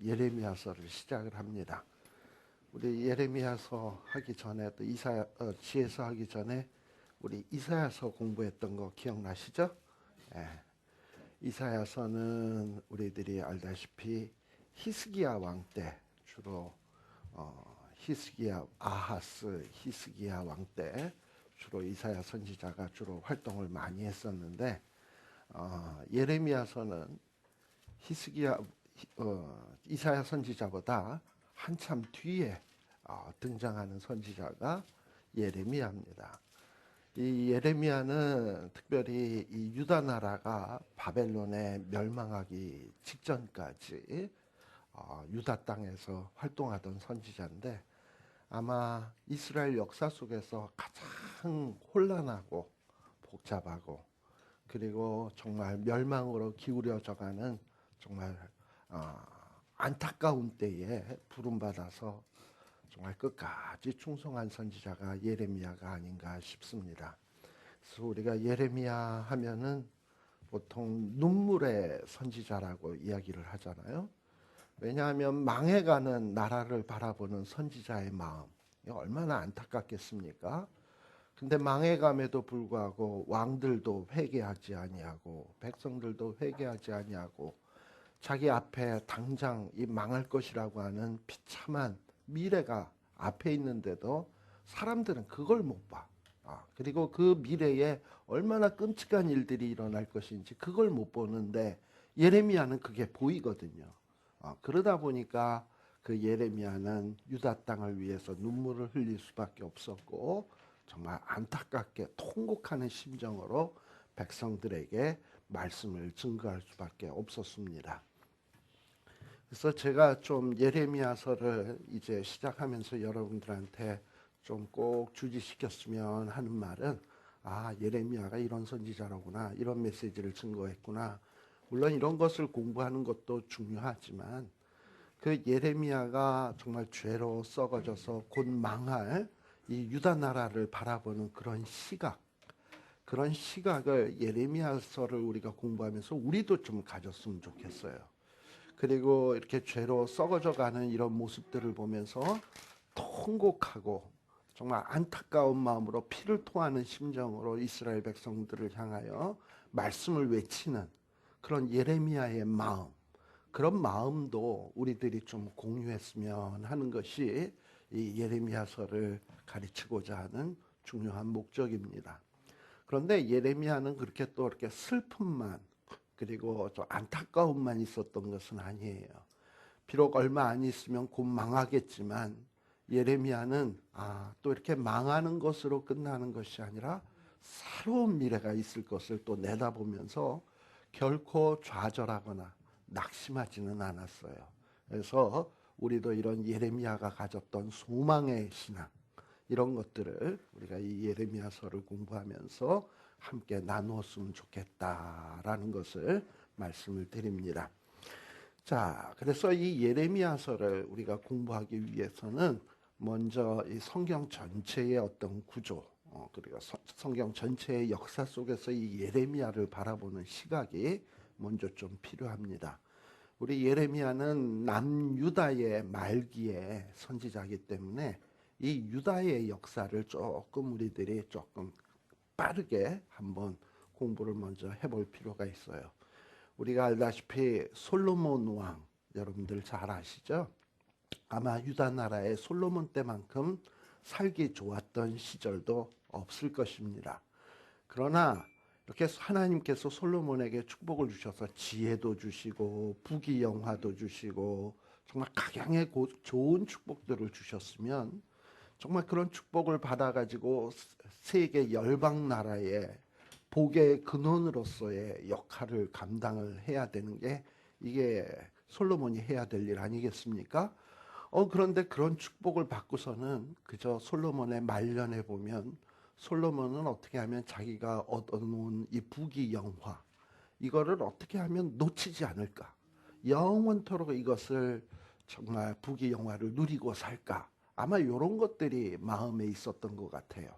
예레미야서를 시작을 합니다. 우리 예레미야서 하기 전에 또 지혜서 하기 전에 우리 이사야서 공부했던 거 기억나시죠? 예. 이사야서는 우리들이 알다시피 히스기야 왕 때 주로 아하스 히스기야 왕 때 주로 이사야 선지자가 주로 활동을 많이 했었는데 예레미야서는 이사야 선지자보다 한참 뒤에 등장하는 선지자가 예레미야입니다. 이 예레미야는 특별히 이 유다 나라가 바벨론에 멸망하기 직전까지 유다 땅에서 활동하던 선지자인데 아마 이스라엘 역사 속에서 가장 혼란하고 복잡하고 그리고 정말 멸망으로 기울여져가는 정말 안타까운 때에 부름받아서 정말 끝까지 충성한 선지자가 예레미야가 아닌가 싶습니다. 그래서 우리가 예레미야 하면은 보통 눈물의 선지자라고 이야기를 하잖아요. 왜냐하면 망해가는 나라를 바라보는 선지자의 마음, 얼마나 안타깝겠습니까? 근데 망해감에도 불구하고 왕들도 회개하지 아니하고 백성들도 회개하지 아니하고 자기 앞에 당장 이 망할 것이라고 하는 비참한 미래가 앞에 있는데도 사람들은 그걸 못 봐. 그리고 그 미래에 얼마나 끔찍한 일들이 일어날 것인지 그걸 못 보는데 예레미야는 그게 보이거든요. 그러다 보니까 그 예레미야는 유다 땅을 위해서 눈물을 흘릴 수밖에 없었고 정말 안타깝게 통곡하는 심정으로 백성들에게 말씀을 증거할 수밖에 없었습니다. 그래서 제가 좀 예레미야서를 이제 시작하면서 여러분들한테 좀 꼭 주지시켰으면 하는 말은 예레미야가 이런 선지자라구나, 이런 메시지를 증거했구나. 물론 이런 것을 공부하는 것도 중요하지만 그 예레미야가 정말 죄로 썩어져서 곧 망할 이 유다 나라를 바라보는 그런 시각을 예레미야서를 우리가 공부하면서 우리도 좀 가졌으면 좋겠어요. 그리고 이렇게 죄로 썩어져 가는 이런 모습들을 보면서 통곡하고 정말 안타까운 마음으로 피를 토하는 심정으로 이스라엘 백성들을 향하여 말씀을 외치는 그런 예레미야의 마음, 그런 마음도 우리들이 좀 공유했으면 하는 것이 이 예레미야서를 가르치고자 하는 중요한 목적입니다. 그런데 예레미야는 그렇게 또 이렇게 슬픔만 그리고 좀 안타까움만 있었던 것은 아니에요. 비록 얼마 안 있으면 곧 망하겠지만 예레미야는 또 이렇게 망하는 것으로 끝나는 것이 아니라 새로운 미래가 있을 것을 또 내다보면서 결코 좌절하거나 낙심하지는 않았어요. 그래서 우리도 이런 예레미야가 가졌던 소망의 신앙, 이런 것들을 우리가 이 예레미야서를 공부하면서 함께 나누었으면 좋겠다라는 것을 말씀을 드립니다. 자, 그래서 이 예레미야서를 우리가 공부하기 위해서는 먼저 이 성경 전체의 어떤 구조, 그리고 성경 전체의 역사 속에서 이 예레미야를 바라보는 시각이 먼저 좀 필요합니다. 우리 예레미야는 남유다의 말기의 선지자이기 때문에 이 유다의 역사를 우리들이 조금 빠르게 한번 공부를 먼저 해볼 필요가 있어요. 우리가 알다시피 솔로몬 왕, 여러분들 잘 아시죠? 아마 유다 나라의 솔로몬 때만큼 살기 좋았던 시절도 없을 것입니다. 그러나 이렇게 하나님께서 솔로몬에게 축복을 주셔서 지혜도 주시고 부귀영화도 주시고 정말 각양의 좋은 축복들을 주셨으면 정말 그런 축복을 받아가지고 세계 열방 나라의 복의 근원으로서의 역할을 감당을 해야 되는 게 이게 솔로몬이 해야 될 일 아니겠습니까? 그런데 그런 축복을 받고서는 그저 솔로몬의 말년에 보면 솔로몬은 어떻게 하면 자기가 얻어놓은 이 부귀영화 이거를 어떻게 하면 놓치지 않을까? 영원토록 이것을 정말 부귀영화를 누리고 살까? 아마 이런 것들이 마음에 있었던 것 같아요.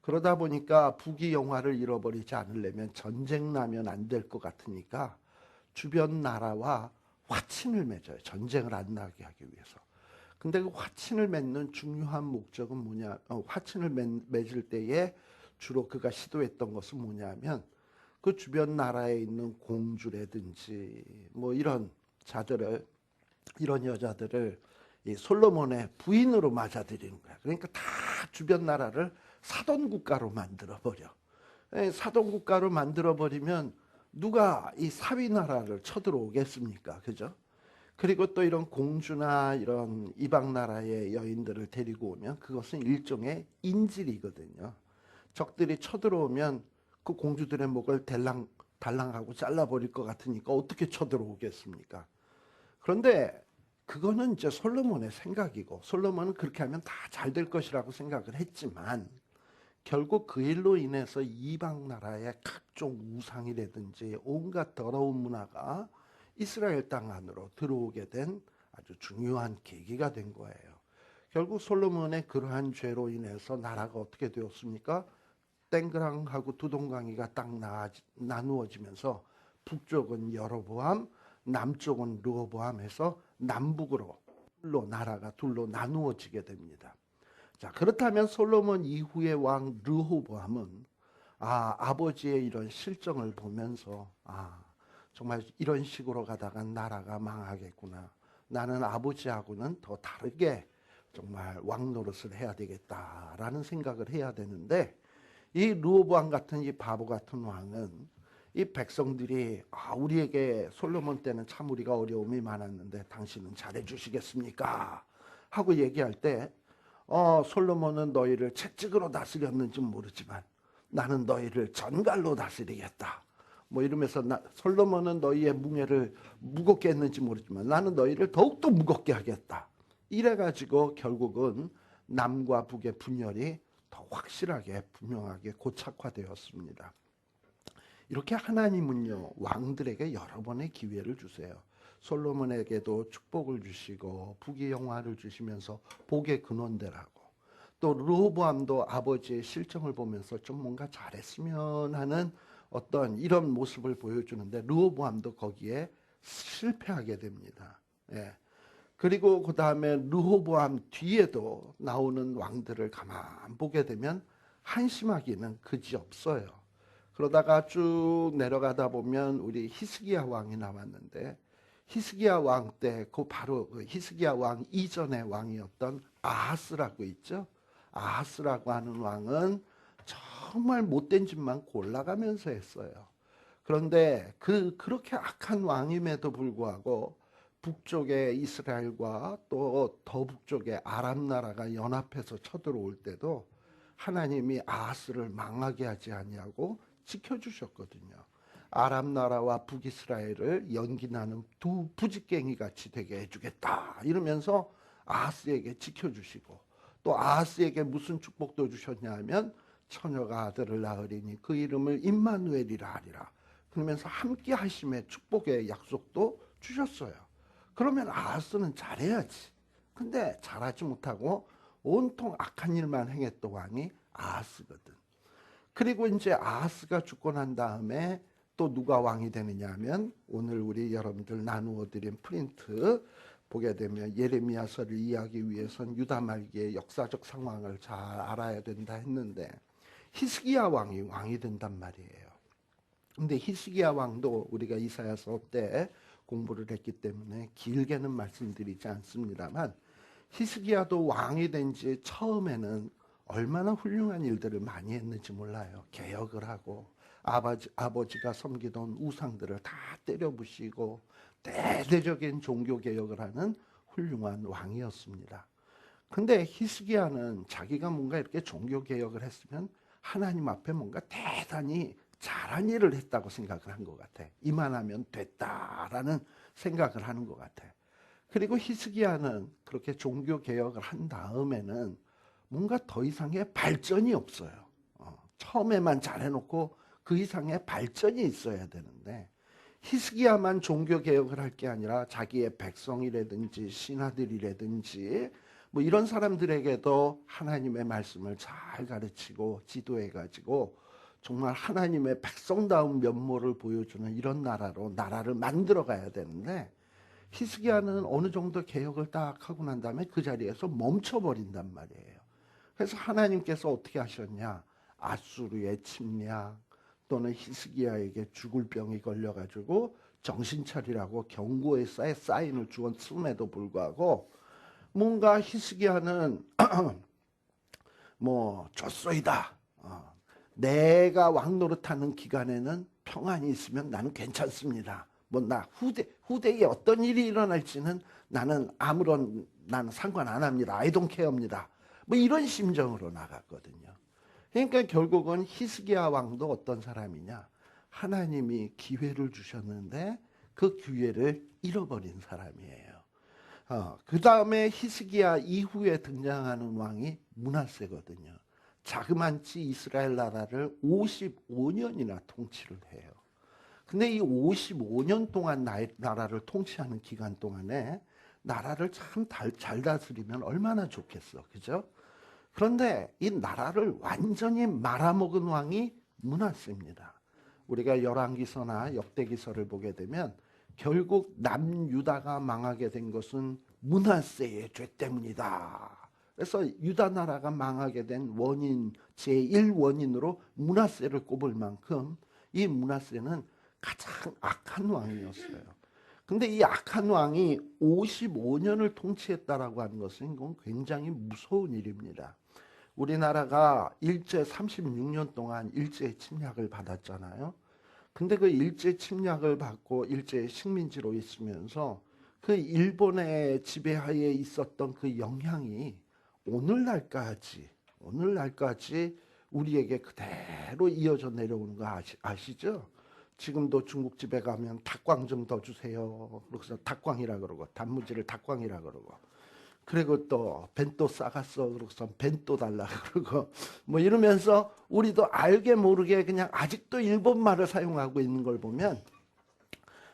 그러다 보니까 부귀영화를 잃어버리지 않으려면 전쟁 나면 안 될 것 같으니까 주변 나라와 화친을 맺어요. 전쟁을 안 나게 하기 위해서. 근데 그 화친을 맺는 중요한 목적은 뭐냐? 화친을 맺을 때에 주로 그가 시도했던 것은 뭐냐면 그 주변 나라에 있는 공주라든지 뭐 이런 자들을 이런 여자들을 이 솔로몬의 부인으로 맞아들이는 거야. 그러니까 다 주변 나라를 사돈 국가로 만들어 버려. 사돈 국가로 만들어 버리면 누가 이 사위 나라를 쳐들어오겠습니까? 그죠? 그리고 또 이런 공주나 이런 이방 나라의 여인들을 데리고 오면 그것은 일종의 인질이거든요. 적들이 쳐들어오면 그 공주들의 목을 달랑하고 잘라버릴 것 같으니까 어떻게 쳐들어오겠습니까? 그런데 그거는 이제 솔로몬의 생각이고 솔로몬은 그렇게 하면 다 잘 될 것이라고 생각을 했지만 결국 그 일로 인해서 이방 나라의 각종 우상이라든지 온갖 더러운 문화가 이스라엘 땅 안으로 들어오게 된 아주 중요한 계기가 된 거예요. 결국 솔로몬의 그러한 죄로 인해서 나라가 어떻게 되었습니까? 땡그랑하고 두동강이가 딱 나누어지면서 북쪽은 여로보암, 남쪽은 르호보암 해서 남북으로 나라가 둘로 나누어지게 됩니다. 자, 그렇다면 솔로몬 이후의 왕 르호보암은 아버지의 이런 실정을 보면서 정말 이런 식으로 가다가 나라가 망하겠구나. 나는 아버지하고는 더 다르게 정말 왕 노릇을 해야 되겠다라는 생각을 해야 되는데 이 르호보암 같은 이 바보 같은 왕은 이 백성들이 우리에게 솔로몬 때는 참 우리가 어려움이 많았는데 당신은 잘해 주시겠습니까? 하고 얘기할 때 솔로몬은 너희를 채찍으로 다스렸는지 모르지만 나는 너희를 전갈로 다스리겠다. 뭐 이러면서 솔로몬은 너희의 뭉에를 무겁게 했는지 모르지만 나는 너희를 더욱더 무겁게 하겠다. 이래가지고 결국은 남과 북의 분열이 더 확실하게 분명하게 고착화되었습니다. 이렇게 하나님은요 왕들에게 여러 번의 기회를 주세요. 솔로몬에게도 축복을 주시고 북의 영화를 주시면서 복의 근원되라고. 또 르호보암도 아버지의 실정을 보면서 좀 뭔가 잘했으면 하는 어떤 이런 모습을 보여주는데 르호보암도 거기에 실패하게 됩니다. 예. 그리고 그 다음에 르호보암 뒤에도 나오는 왕들을 가만 보게 되면 한심하기는 그지없어요. 그러다가 쭉 내려가다 보면 우리 히스기야 왕이 나왔는데 히스기야 왕 때 바로 그 히스기야 왕 이전의 왕이었던 아하스라고 있죠. 아하스라고 하는 왕은 정말 못된 짓만 골라가면서 했어요. 그런데 그렇게 악한 왕임에도 불구하고 북쪽의 이스라엘과 또 더 북쪽의 아람 나라가 연합해서 쳐들어올 때도 하나님이 아하스를 망하게 하지 아니하고 지켜주셨거든요. 아람 나라와 북이스라엘을 연기나는 두 부직갱이 같이 되게 해주겠다 이러면서 아하스에게 지켜주시고 또 아하스에게 무슨 축복도 주셨냐 하면 처녀가 아들을 낳으리니 그 이름을 임마누엘이라 하리라. 그러면서 함께 하심의 축복의 약속도 주셨어요. 그러면 아하스는 잘해야지. 근데 잘하지 못하고 온통 악한 일만 행했던 왕이 아하스거든. 그리고 이제 아하스가 죽고 난 다음에 또 누가 왕이 되느냐 하면 오늘 우리 여러분들 나누어 드린 프린트 보게 되면 예레미야서를 이해하기 위해선 유다 말기의 역사적 상황을 잘 알아야 된다 했는데 히스기야 왕이 된단 말이에요. 근데 히스기야 왕도 우리가 이사야서 때 공부를 했기 때문에 길게는 말씀드리지 않습니다만 히스기야도 왕이 된 지 처음에는 얼마나 훌륭한 일들을 많이 했는지 몰라요. 개혁을 하고 아버지가 섬기던 우상들을 다 때려부시고 대대적인 종교 개혁을 하는 훌륭한 왕이었습니다. 근데 히스기야는 자기가 뭔가 이렇게 종교 개혁을 했으면 하나님 앞에 뭔가 대단히 잘한 일을 했다고 생각을 한 것 같아. 이만하면 됐다라는 생각을 하는 것 같아. 그리고 히스기야는 그렇게 종교 개혁을 한 다음에는 뭔가 더 이상의 발전이 없어요. 처음에만 잘해놓고 그 이상의 발전이 있어야 되는데 히스기야만 종교 개혁을 할 게 아니라 자기의 백성이라든지 신하들이라든지 뭐 이런 사람들에게도 하나님의 말씀을 잘 가르치고 지도해가지고 정말 하나님의 백성다운 면모를 보여주는 이런 나라로 나라를 만들어 가야 되는데 히스기야는 어느 정도 개혁을 딱 하고 난 다음에 그 자리에서 멈춰버린단 말이에요. 그래서 하나님께서 어떻게 하셨냐? 아수르의 침략 또는 히스기야에게 죽을 병이 걸려가지고 정신 차리라고 경고의 사인을 주었음에도 불구하고 뭔가 히스기야는 뭐 좋소이다. 내가 왕 노릇하는 기간에는 평안이 있으면 나는 괜찮습니다. 뭐 나 후대에 어떤 일이 일어날지는 나는 나는 상관 안 합니다. I don't care입니다. 뭐 이런 심정으로 나갔거든요. 그러니까 결국은 히스기야 왕도 어떤 사람이냐? 하나님이 기회를 주셨는데 그 기회를 잃어버린 사람이에요. 그 다음에 히스기야 이후에 등장하는 왕이 므낫세거든요. 자그만치 이스라엘 나라를 55년이나 통치를 해요. 근데 이 55년 동안 나라를 통치하는 기간 동안에 나라를 참 잘 다스리면 얼마나 좋겠어. 그죠? 그런데 이 나라를 완전히 말아먹은 왕이 므낫세입니다. 우리가 열왕기서나 역대기서를 보게 되면 결국 남유다가 망하게 된 것은 므낫세의 죄 때문이다. 그래서 유다 나라가 망하게 된 원인 제1원인으로 므낫세를 꼽을 만큼 이 므낫세는 가장 악한 왕이었어요. 근데 이 악한 왕이 55년을 통치했다라고 하는 것은 이건 굉장히 무서운 일입니다. 우리나라가 일제 36년 동안 일제 침략을 받았잖아요. 근데 그 일제 침략을 받고 일제 식민지로 있으면서 그 일본의 지배하에 있었던 그 영향이 오늘날까지 우리에게 그대로 이어져 내려오는 거 아시죠? 지금도 중국집에 가면 닭광 좀 더 주세요. 그래서 닭광이라 그러고 단무지를 닭광이라 그러고 그리고 또 벤또 싸갔어. 그래서 벤또 달라 그러고 뭐 이러면서 우리도 알게 모르게 그냥 아직도 일본 말을 사용하고 있는 걸 보면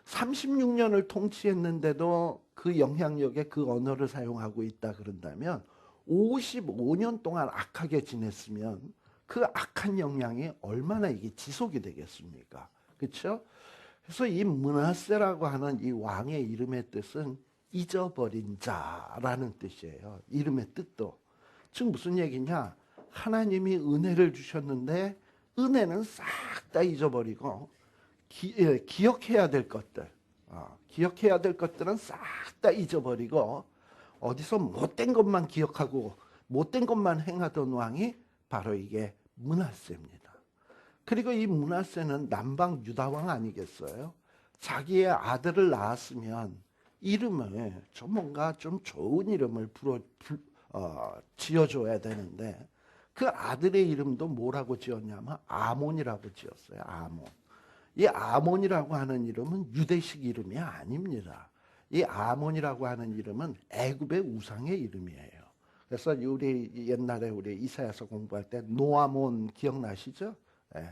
36년을 통치했는데도 그 영향력에 그 언어를 사용하고 있다 그런다면 55년 동안 악하게 지냈으면 그 악한 영향이 얼마나 이게 지속이 되겠습니까? 그렇죠? 그래서 이 므낫세라고 하는 이 왕의 이름의 뜻은 잊어버린 자라는 뜻이에요. 이름의 뜻도. 즉 무슨 얘기냐? 하나님이 은혜를 주셨는데 은혜는 싹 다 잊어버리고 기억해야 될 것들, 기억해야 될 것들은 싹 다 잊어버리고 어디서 못된 것만 기억하고 못된 것만 행하던 왕이 바로 이게 므낫세입니다. 그리고 이 므낫세는 남방 유다 왕 아니겠어요? 자기의 아들을 낳았으면 이름을 뭔가 좀 좋은 이름을 지어줘야 되는데 그 아들의 이름도 뭐라고 지었냐면 아몬이라고 지었어요. 아몬. 이 아몬이라고 하는 이름은 유대식 이름이 아닙니다. 이 아몬이라고 하는 이름은 애굽의 우상의 이름이에요. 그래서 우리 옛날에 우리 이사야서 공부할 때 노아몬 기억나시죠? 예.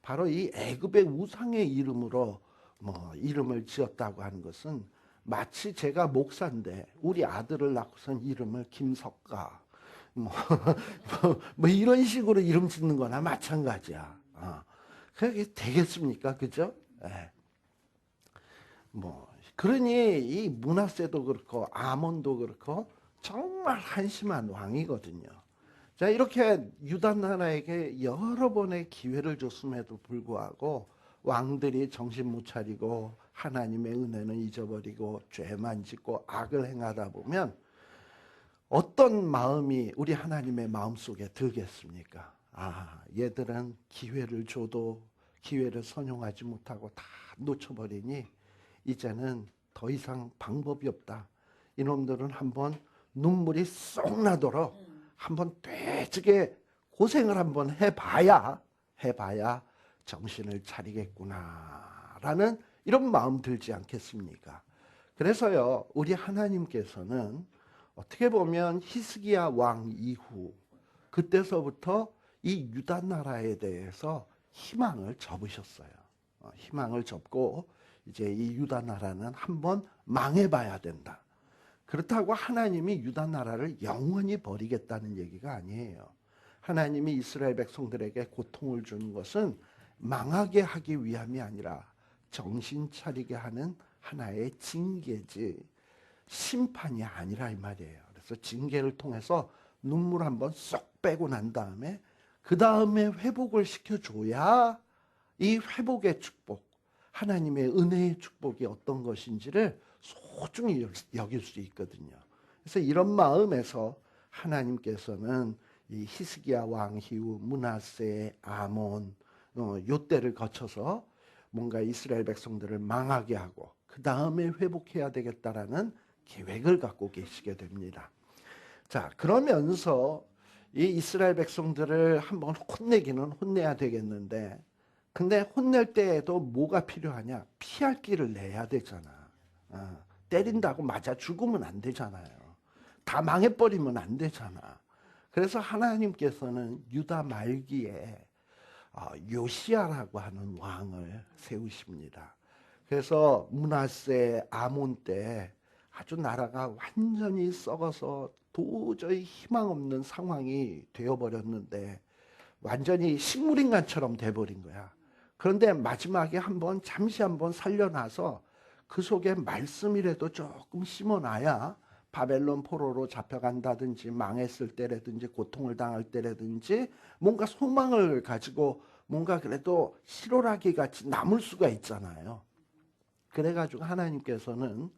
바로 이 애굽의 우상의 이름으로 이름을 지었다고 하는 것은 마치 제가 목사인데 우리 아들을 낳고선 이름을 김석가 뭐 이런 식으로 이름 짓는 거나 마찬가지야. 그게 되겠습니까? 그죠? 예. 그러니 이 므낫세도 그렇고 아몬도 그렇고 정말 한심한 왕이거든요. 자, 이렇게 유다 나라에게 여러 번의 기회를 줬음에도 불구하고 왕들이 정신 못 차리고 하나님의 은혜는 잊어버리고 죄만 짓고 악을 행하다 보면 어떤 마음이 우리 하나님의 마음속에 들겠습니까? 얘들은 기회를 줘도 기회를 선용하지 못하고 다 놓쳐버리니 이제는 더 이상 방법이 없다. 이놈들은 한번 눈물이 쏙 나도록 한번 되게 고생을 한번 해봐야 정신을 차리겠구나라는 이런 마음 들지 않겠습니까? 그래서요, 우리 하나님께서는 어떻게 보면 히스기야 왕 이후 그때서부터 이 유다 나라에 대해서 희망을 접으셨어요. 희망을 접고 이제 이 유다 나라는 한번 망해봐야 된다. 그렇다고 하나님이 유다 나라를 영원히 버리겠다는 얘기가 아니에요. 하나님이 이스라엘 백성들에게 고통을 주는 것은 망하게 하기 위함이 아니라 정신 차리게 하는 하나의 징계지 심판이 아니라 이 말이에요. 그래서 징계를 통해서 눈물 한번 쏙 빼고 난 다음에 그 다음에 회복을 시켜줘야 이 회복의 축복, 하나님의 은혜의 축복이 어떤 것인지를 소중히 여길 수 있거든요. 그래서 이런 마음에서 하나님께서는 이 히스기야 왕 이후 므낫세, 아몬 요 때를 거쳐서 뭔가 이스라엘 백성들을 망하게 하고 그 다음에 회복해야 되겠다라는 계획을 갖고 계시게 됩니다. 자, 그러면서 이 이스라엘 백성들을 한번 혼내기는 혼내야 되겠는데, 근데 혼낼 때에도 뭐가 필요하냐? 피할 길을 내야 되잖아. 때린다고 맞아 죽으면 안 되잖아요. 다 망해버리면 안 되잖아. 그래서 하나님께서는 유다 말기에 요시야라고 하는 왕을 세우십니다. 그래서 므낫세, 아몬 때 아주 나라가 완전히 썩어서 도저히 희망 없는 상황이 되어버렸는데 완전히 식물인간처럼 돼버린 거야. 그런데 마지막에 잠시 한번 살려놔서 그 속에 말씀이라도 조금 심어놔야 바벨론 포로로 잡혀간다든지 망했을 때라든지 고통을 당할 때라든지 뭔가 소망을 가지고 뭔가 그래도 실오라기 같이 남을 수가 있잖아요. 그래가지고 하나님께서는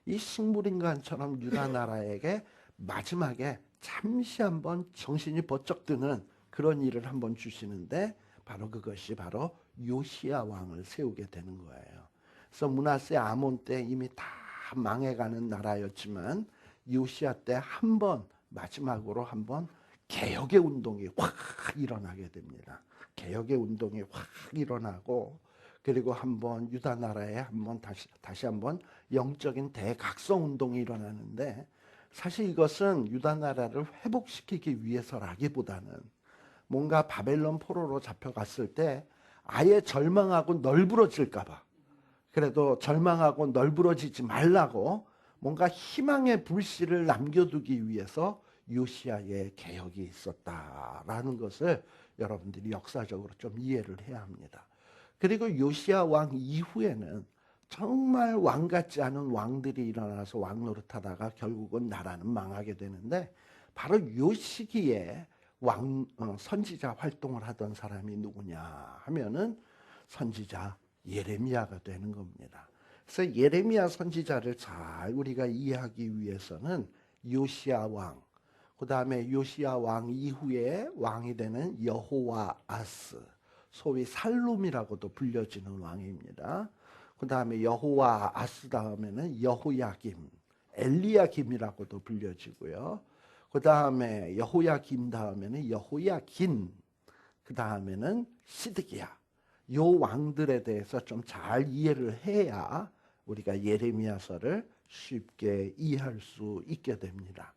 이 식물인간처럼 유다 나라에게 마지막에 잠시 한번 정신이 번쩍 드는 그런 일을 한번 주시는데 바로 그것이 바로 요시야 왕을 세우게 되는 거예요. 그래서 므낫세 아몬 때 이미 다 망해가는 나라였지만 요시야 때 한번 마지막으로 한번 개혁의 운동이 확 일어나게 됩니다. 개혁의 운동이 확 일어나고 그리고 한번 유다 나라에 한번 다시 한번 영적인 대각성 운동이 일어나는데 사실 이것은 유다 나라를 회복시키기 위해서라기보다는 뭔가 바벨론 포로로 잡혀갔을 때 아예 절망하고 널브러질까 봐 그래도 절망하고 널브러지지 말라고 뭔가 희망의 불씨를 남겨두기 위해서 요시야의 개혁이 있었다라는 것을 여러분들이 역사적으로 좀 이해를 해야 합니다. 그리고 요시야 왕 이후에는 정말 왕 같지 않은 왕들이 일어나서 왕 노릇하다가 결국은 나라는 망하게 되는데 바로 요 시기에 선지자 활동을 하던 사람이 누구냐 하면은 선지자 예레미야가 되는 겁니다. 그래서 예레미야 선지자를 잘 우리가 이해하기 위해서는 요시야 왕, 그 다음에 요시야 왕 이후에 왕이 되는 여호와아스, 소위 살룸이라고도 불려지는 왕입니다. 그 다음에 여호와아스 다음에는 여호야김, 엘리야김이라고도 불려지고요. 그 다음에 여호야김 다음에는 여호야긴, 그 다음에는 시드기야. 요 왕들에 대해서 좀 잘 이해를 해야 우리가 예레미야서를 쉽게 이해할 수 있게 됩니다.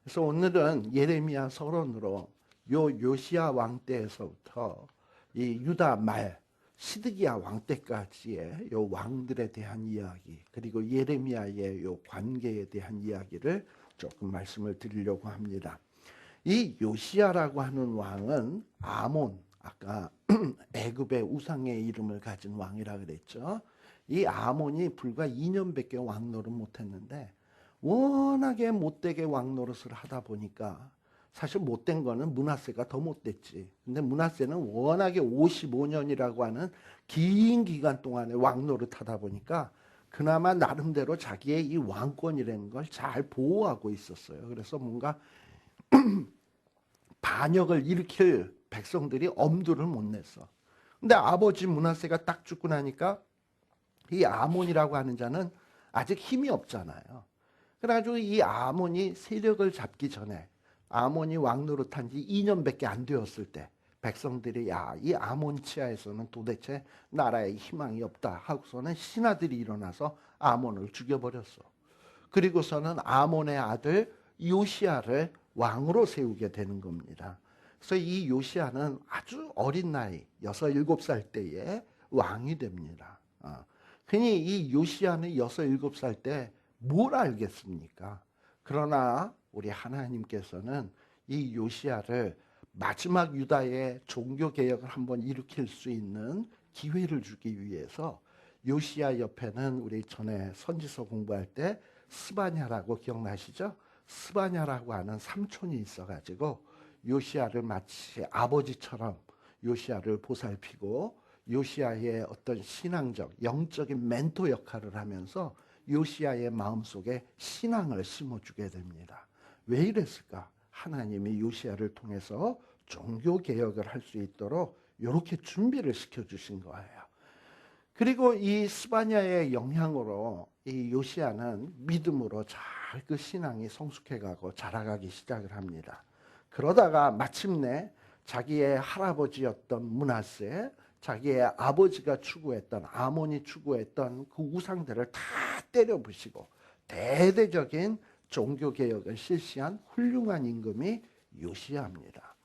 그래서 오늘은 예레미야 서론으로 요 요시야 왕 때에서부터 이 유다 말 시드기야 왕 때까지의 요 왕들에 대한 이야기 그리고 예레미야의 요 관계에 대한 이야기를 조금 말씀을 드리려고 합니다. 이 요시야라고 하는 왕은 아몬, 아까 애굽의 우상의 이름을 가진 왕이라 그랬죠. 이 아몬이 불과 2년밖에 왕노릇 못했는데 워낙에 못되게 왕노릇을 하다 보니까 사실 못된 거는 므낫세가 더 못됐지. 근데 므낫세는 워낙에 55년이라고 하는 긴 기간 동안에 왕노릇 하다 보니까 그나마 나름대로 자기의 이 왕권이라는 걸 잘 보호하고 있었어요. 그래서 뭔가 반역을 일으킬 백성들이 엄두를 못 냈어. 근데 아버지 므낫세가 딱 죽고 나니까 이 아몬이라고 하는 자는 아직 힘이 없잖아요. 그래가지고 이 아몬이 세력을 잡기 전에 아몬이 왕노릇한 지 2년밖에 안 되었을 때 백성들이 이 아몬 치하에서는 도대체 나라에 희망이 없다 하고서는 신하들이 일어나서 아몬을 죽여버렸어. 그리고서는 아몬의 아들 요시야를 왕으로 세우게 되는 겁니다. 그래서 이 요시야는 아주 어린 나이 6, 7살 때에 왕이 됩니다. 흔히 이 요시야는 6, 7살 때 뭘 알겠습니까? 그러나 우리 하나님께서는 이 요시야를 마지막 유다의 종교 개혁을 한번 일으킬 수 있는 기회를 주기 위해서 요시야 옆에는 우리 전에 선지서 공부할 때 스바냐라고 기억나시죠? 스바냐라고 하는 삼촌이 있어가지고 요시야를 마치 아버지처럼 요시야를 보살피고 요시야의 어떤 신앙적, 영적인 멘토 역할을 하면서 요시야의 마음속에 신앙을 심어주게 됩니다. 왜 이랬을까? 하나님이 요시야를 통해서 종교 개혁을 할 수 있도록 이렇게 준비를 시켜주신 거예요. 그리고 이 스바냐의 영향으로 이 요시야는 믿음으로 잘 그 신앙이 성숙해가고 자라가기 시작을 합니다. 그러다가 마침내 자기의 할아버지였던 므낫세, 자기의 아버지가 추구했던, 아몬이 추구했던 그 우상들을 다 때려부시고 대대적인 종교개혁을 실시한 훌륭한 임금이 요시야입니다.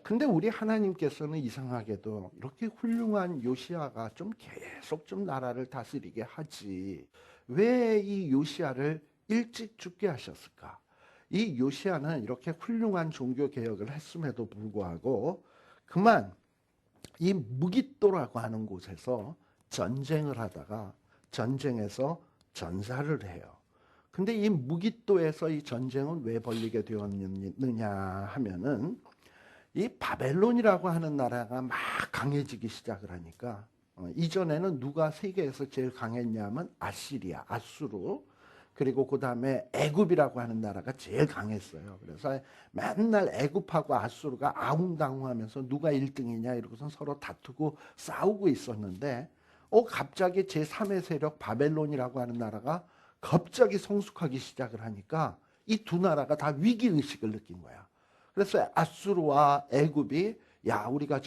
근데 우리 하나님께서는 이상하게도 이렇게 훌륭한 요시야가 좀 계속 좀 나라를 다스리게 하지, 왜 이 요시야를 일찍 죽게 하셨을까? 이 요시야는 이렇게 훌륭한 종교개혁을 했음에도 불구하고 그만 이 무깃도라고 하는 곳에서 전쟁을 하다가 전쟁에서 전사를 해요. 근데 이 무깃도에서 이 전쟁은 왜 벌리게 되었느냐 하면은 이 바벨론이라고 하는 나라가 막 강해지기 시작을 하니까 이전에는 누가 세계에서 제일 강했냐면 아시리아, 아수르, 그리고 그 다음에 애굽이라고 하는 나라가 제일 강했어요. 그래서 맨날 애굽하고 아수르가 아웅다웅하면서 누가 1등이냐 이러고서 서로 다투고 싸우고 있었는데 갑자기 제3의 세력 바벨론이라고 하는 나라가 갑자기 성숙하기 시작을 하니까 이 두 나라가 다 위기의식을 느낀 거야. 그래서 아수르와 애굽이 야 우리가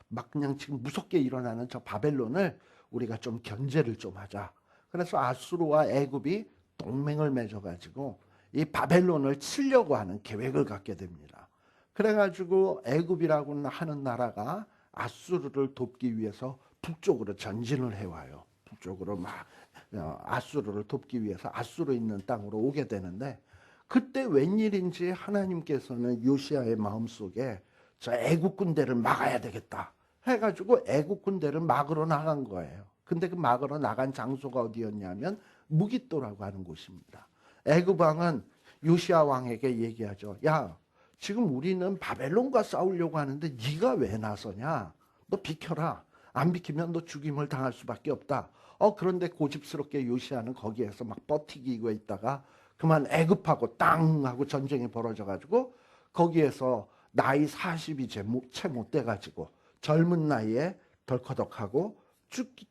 막 그냥 지금 무섭게 일어나는 저 바벨론을 우리가 좀 견제를 좀 하자. 그래서 아수르와 애굽이 동맹을 맺어가지고 이 바벨론을 치려고 하는 계획을 갖게 됩니다. 그래가지고 애굽이라고 하는 나라가 아수르를 돕기 위해서 북쪽으로 전진을 해와요. 북쪽으로 막 아수르를 돕기 위해서 아수르 있는 땅으로 오게 되는데 그때 웬일인지 하나님께서는 요시야의 마음속에 저 애국 군대를 막아야 되겠다 해가지고 애국 군대를 막으러 나간 거예요. 근데 그 막으러 나간 장소가 어디였냐면 무깃도라고 하는 곳입니다. 애굽 왕은 요시야 왕에게 얘기하죠. 야, 지금 우리는 바벨론과 싸우려고 하는데 네가 왜 나서냐? 너 비켜라. 안 비키면 너 죽임을 당할 수밖에 없다. 그런데 고집스럽게 요시야는 거기에서 막 버티고 있다가 그만 애굽하고 땅 하고 전쟁이 벌어져가지고 거기에서 나이 40이 채 못 돼가지고 젊은 나이에 덜커덕하고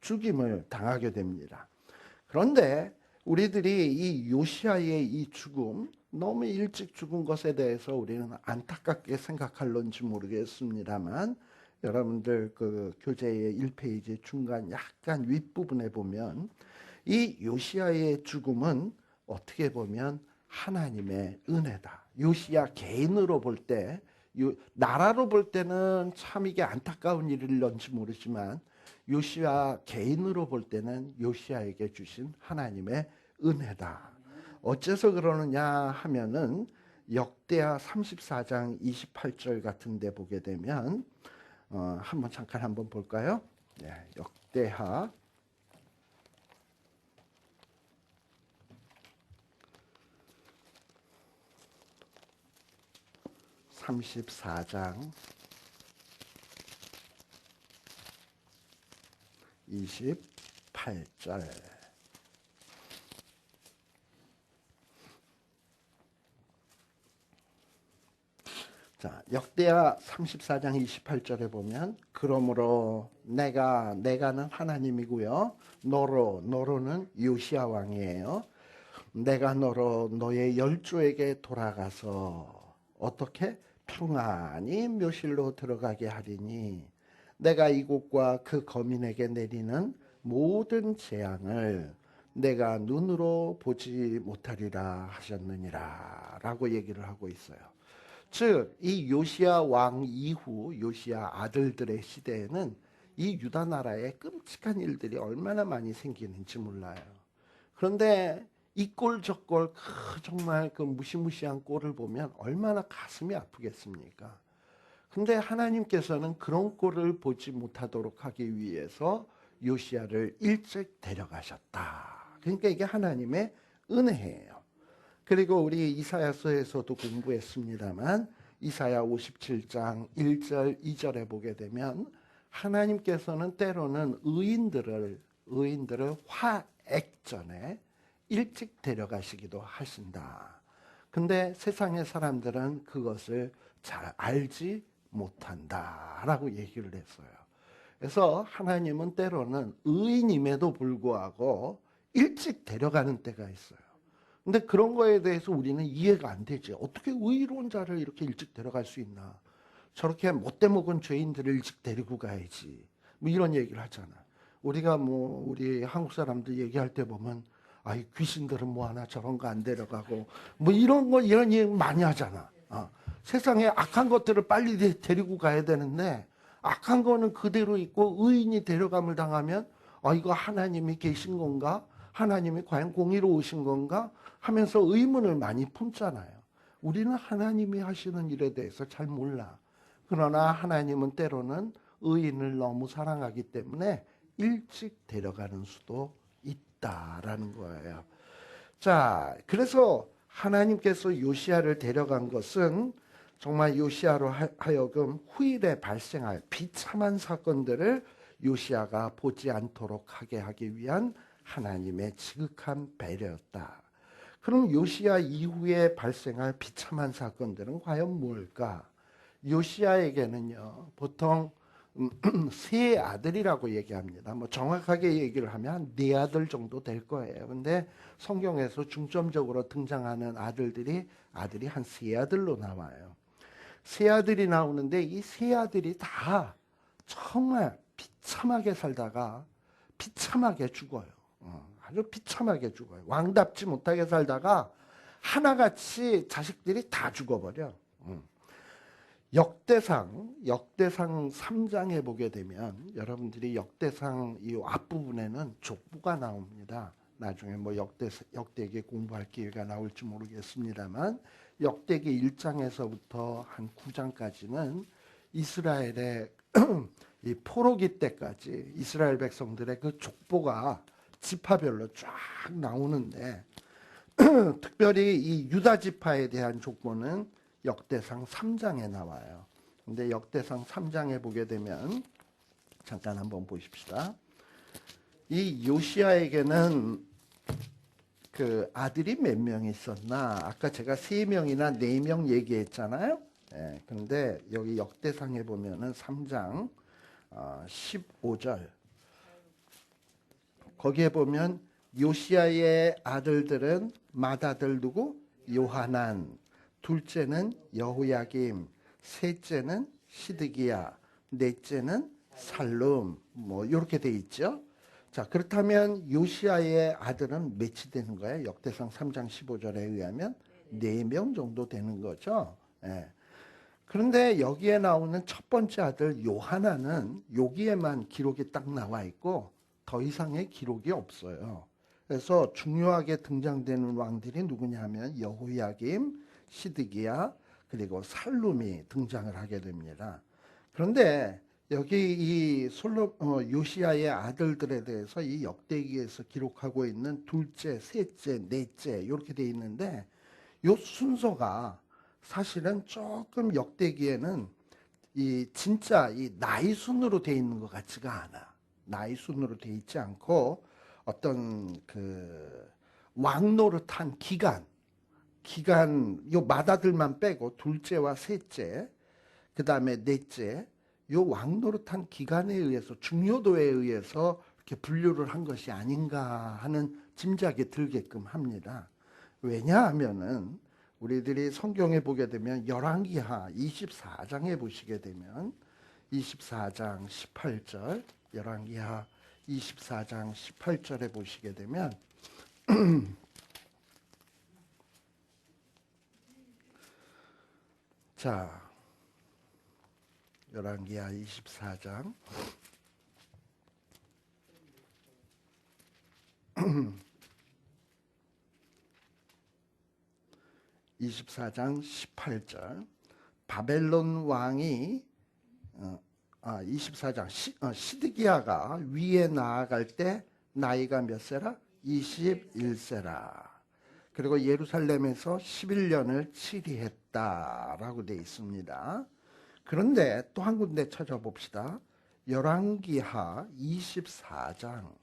죽임을 당하게 됩니다. 그런데 우리들이 이 요시야의 이 죽음, 너무 일찍 죽은 것에 대해서 우리는 안타깝게 생각할런지 모르겠습니다만 여러분들 그 교재의 1페이지 중간 약간 윗부분에 보면 이 요시야의 죽음은 어떻게 보면 하나님의 은혜다. 요시야 개인으로 볼 때, 나라로 볼 때는 참 이게 안타까운 일일런지 모르지만 요시야 개인으로 볼 때는 요시야에게 주신 하나님의 은혜다. 어째서 그러느냐 하면은 역대하 34장 28절 같은 데 보게 되면 잠깐 한번 볼까요? 네, 역대하 34장 28절. 자, 역대하 34장 28절에 보면 그러므로 내가는 하나님이고요. 너로는 요시야 왕이에요. 내가 너의 열조에게 돌아가서 어떻게 평안히 묘실로 들어가게 하리니 내가 이곳과 그 거민에게 내리는 모든 재앙을 내가 눈으로 보지 못하리라 하셨느니라 라고 얘기를 하고 있어요. 즉 이 요시야 왕 이후 요시야 아들들의 시대에는 이 유다 나라에 끔찍한 일들이 얼마나 많이 생기는지 몰라요. 그런데 이 꼴 저 꼴 정말 그 무시무시한 꼴을 보면 얼마나 가슴이 아프겠습니까? 근데 하나님께서는 그런 꼴을 보지 못하도록 하기 위해서 요시야를 일찍 데려가셨다. 그러니까 이게 하나님의 은혜예요. 그리고 우리 이사야서에서도 공부했습니다만 이사야 57장 1절 2절에 보게 되면 하나님께서는 때로는 의인들을 화액전에 일찍 데려가시기도 하신다. 근데 세상의 사람들은 그것을 잘 알지 못한다라고 얘기를 했어요. 그래서 하나님은 때로는 의인임에도 불구하고 일찍 데려가는 때가 있어요. 근데 그런 거에 대해서 우리는 이해가 안 되지. 어떻게 의로운 자를 이렇게 일찍 데려갈 수 있나? 저렇게 못돼 먹은 죄인들을 일찍 데리고 가야지. 뭐 이런 얘기를 하잖아. 우리가 뭐 우리 한국 사람들 얘기할 때 보면 아이 귀신들은 뭐 하나 저런 거 안 데려가고 뭐 이런 얘기 많이 하잖아. 세상에 악한 것들을 빨리 데리고 가야 되는데 악한 거는 그대로 있고 의인이 데려감을 당하면 이거 하나님이 계신 건가? 하나님이 과연 공의로우신 건가? 하면서 의문을 많이 품잖아요. 우리는 하나님이 하시는 일에 대해서 잘 몰라. 그러나 하나님은 때로는 의인을 너무 사랑하기 때문에 일찍 데려가는 수도 있다라는 거예요. 자, 그래서 하나님께서 요시야를 데려간 것은 정말 요시야로 하여금 후일에 발생할 비참한 사건들을 요시야가 보지 않도록 하기 위한 하나님의 지극한 배려였다. 그럼 요시야 이후에 발생할 비참한 사건들은 과연 뭘까? 요시야에게는요, 보통 세 아들이라고 얘기합니다. 뭐 정확하게 얘기를 하면 네 아들 정도 될 거예요. 근데 성경에서 중점적으로 등장하는 아들이 한 세 아들로 나와요. 세 아들이 나오는데 이 세 아들이 다 정말 비참하게 살다가 비참하게 죽어요. 아주 비참하게 죽어요. 왕답지 못하게 살다가 하나같이 자식들이 다 죽어버려. 역대상 3장에 보게 되면 여러분들이 역대상 이 앞부분에는 족보가 나옵니다. 나중에 뭐 역대기 공부할 기회가 나올지 모르겠습니다만 역대기 1장에서부터 한 9장까지는 이스라엘의 이 포로기 때까지 이스라엘 백성들의 그 족보가 지파별로 쫙 나오는데 특별히 이 유다 지파에 대한 족보는 역대상 3장에 나와요. 근데 역대상 3장에 보게 되면 잠깐 한번 보십시다. 이 요시야에게는 그 아들이 몇 명 있었나? 아까 제가 3명이나 4명 얘기했잖아요. 그런데 여기 역대상에 보면은 3장 15절 거기에 보면 요시야의 아들들은 맏아들 누구? 요하난, 둘째는 여호야김, 셋째는 시드기야, 넷째는 살룸. 뭐 이렇게 돼 있죠. 자, 그렇다면 요시야의 아들은 몇이 되는 거예요? 역대상 3장 15절에 의하면 4명 정도 되는 거죠. 그런데 여기에 나오는 첫 번째 아들 요하나는 여기에만 기록이 딱 나와 있고 더 이상의 기록이 없어요. 그래서 중요하게 등장되는 왕들이 누구냐 하면 여호야김, 시드기야, 그리고 살룸이 등장을 하게 됩니다. 그런데 여기 이 요시야의 아들들에 대해서 이 역대기에서 기록하고 있는 둘째, 셋째, 넷째 이렇게 돼 있는데 이 순서가 사실은 조금 역대기에는 이 진짜 이 나이 순으로 돼 있는 것 같지가 않아. 나이 순으로 돼 있지 않고 어떤 그 왕노릇한 기간 요 맏아들만 빼고 둘째와 셋째 그 다음에 넷째 요 왕노릇한 기간에 의해서 중요도에 의해서 이렇게 분류를 한 것이 아닌가 하는 짐작이 들게끔 합니다. 왜냐하면은 우리들이 성경에 보게 되면 열왕기하 24장에 보시게 되면 24장 18절 열왕기하 24장 18절에 보시게 되면 자 열왕기하 24장 24장 18절 바벨론 왕이 24장 시드기야가 위에 나아갈 때 나이가 몇 세라? 21세라. 그리고 예루살렘에서 11년을 치리했다라고 되어 있습니다. 그런데 또 한 군데 찾아봅시다. 열왕기하 24장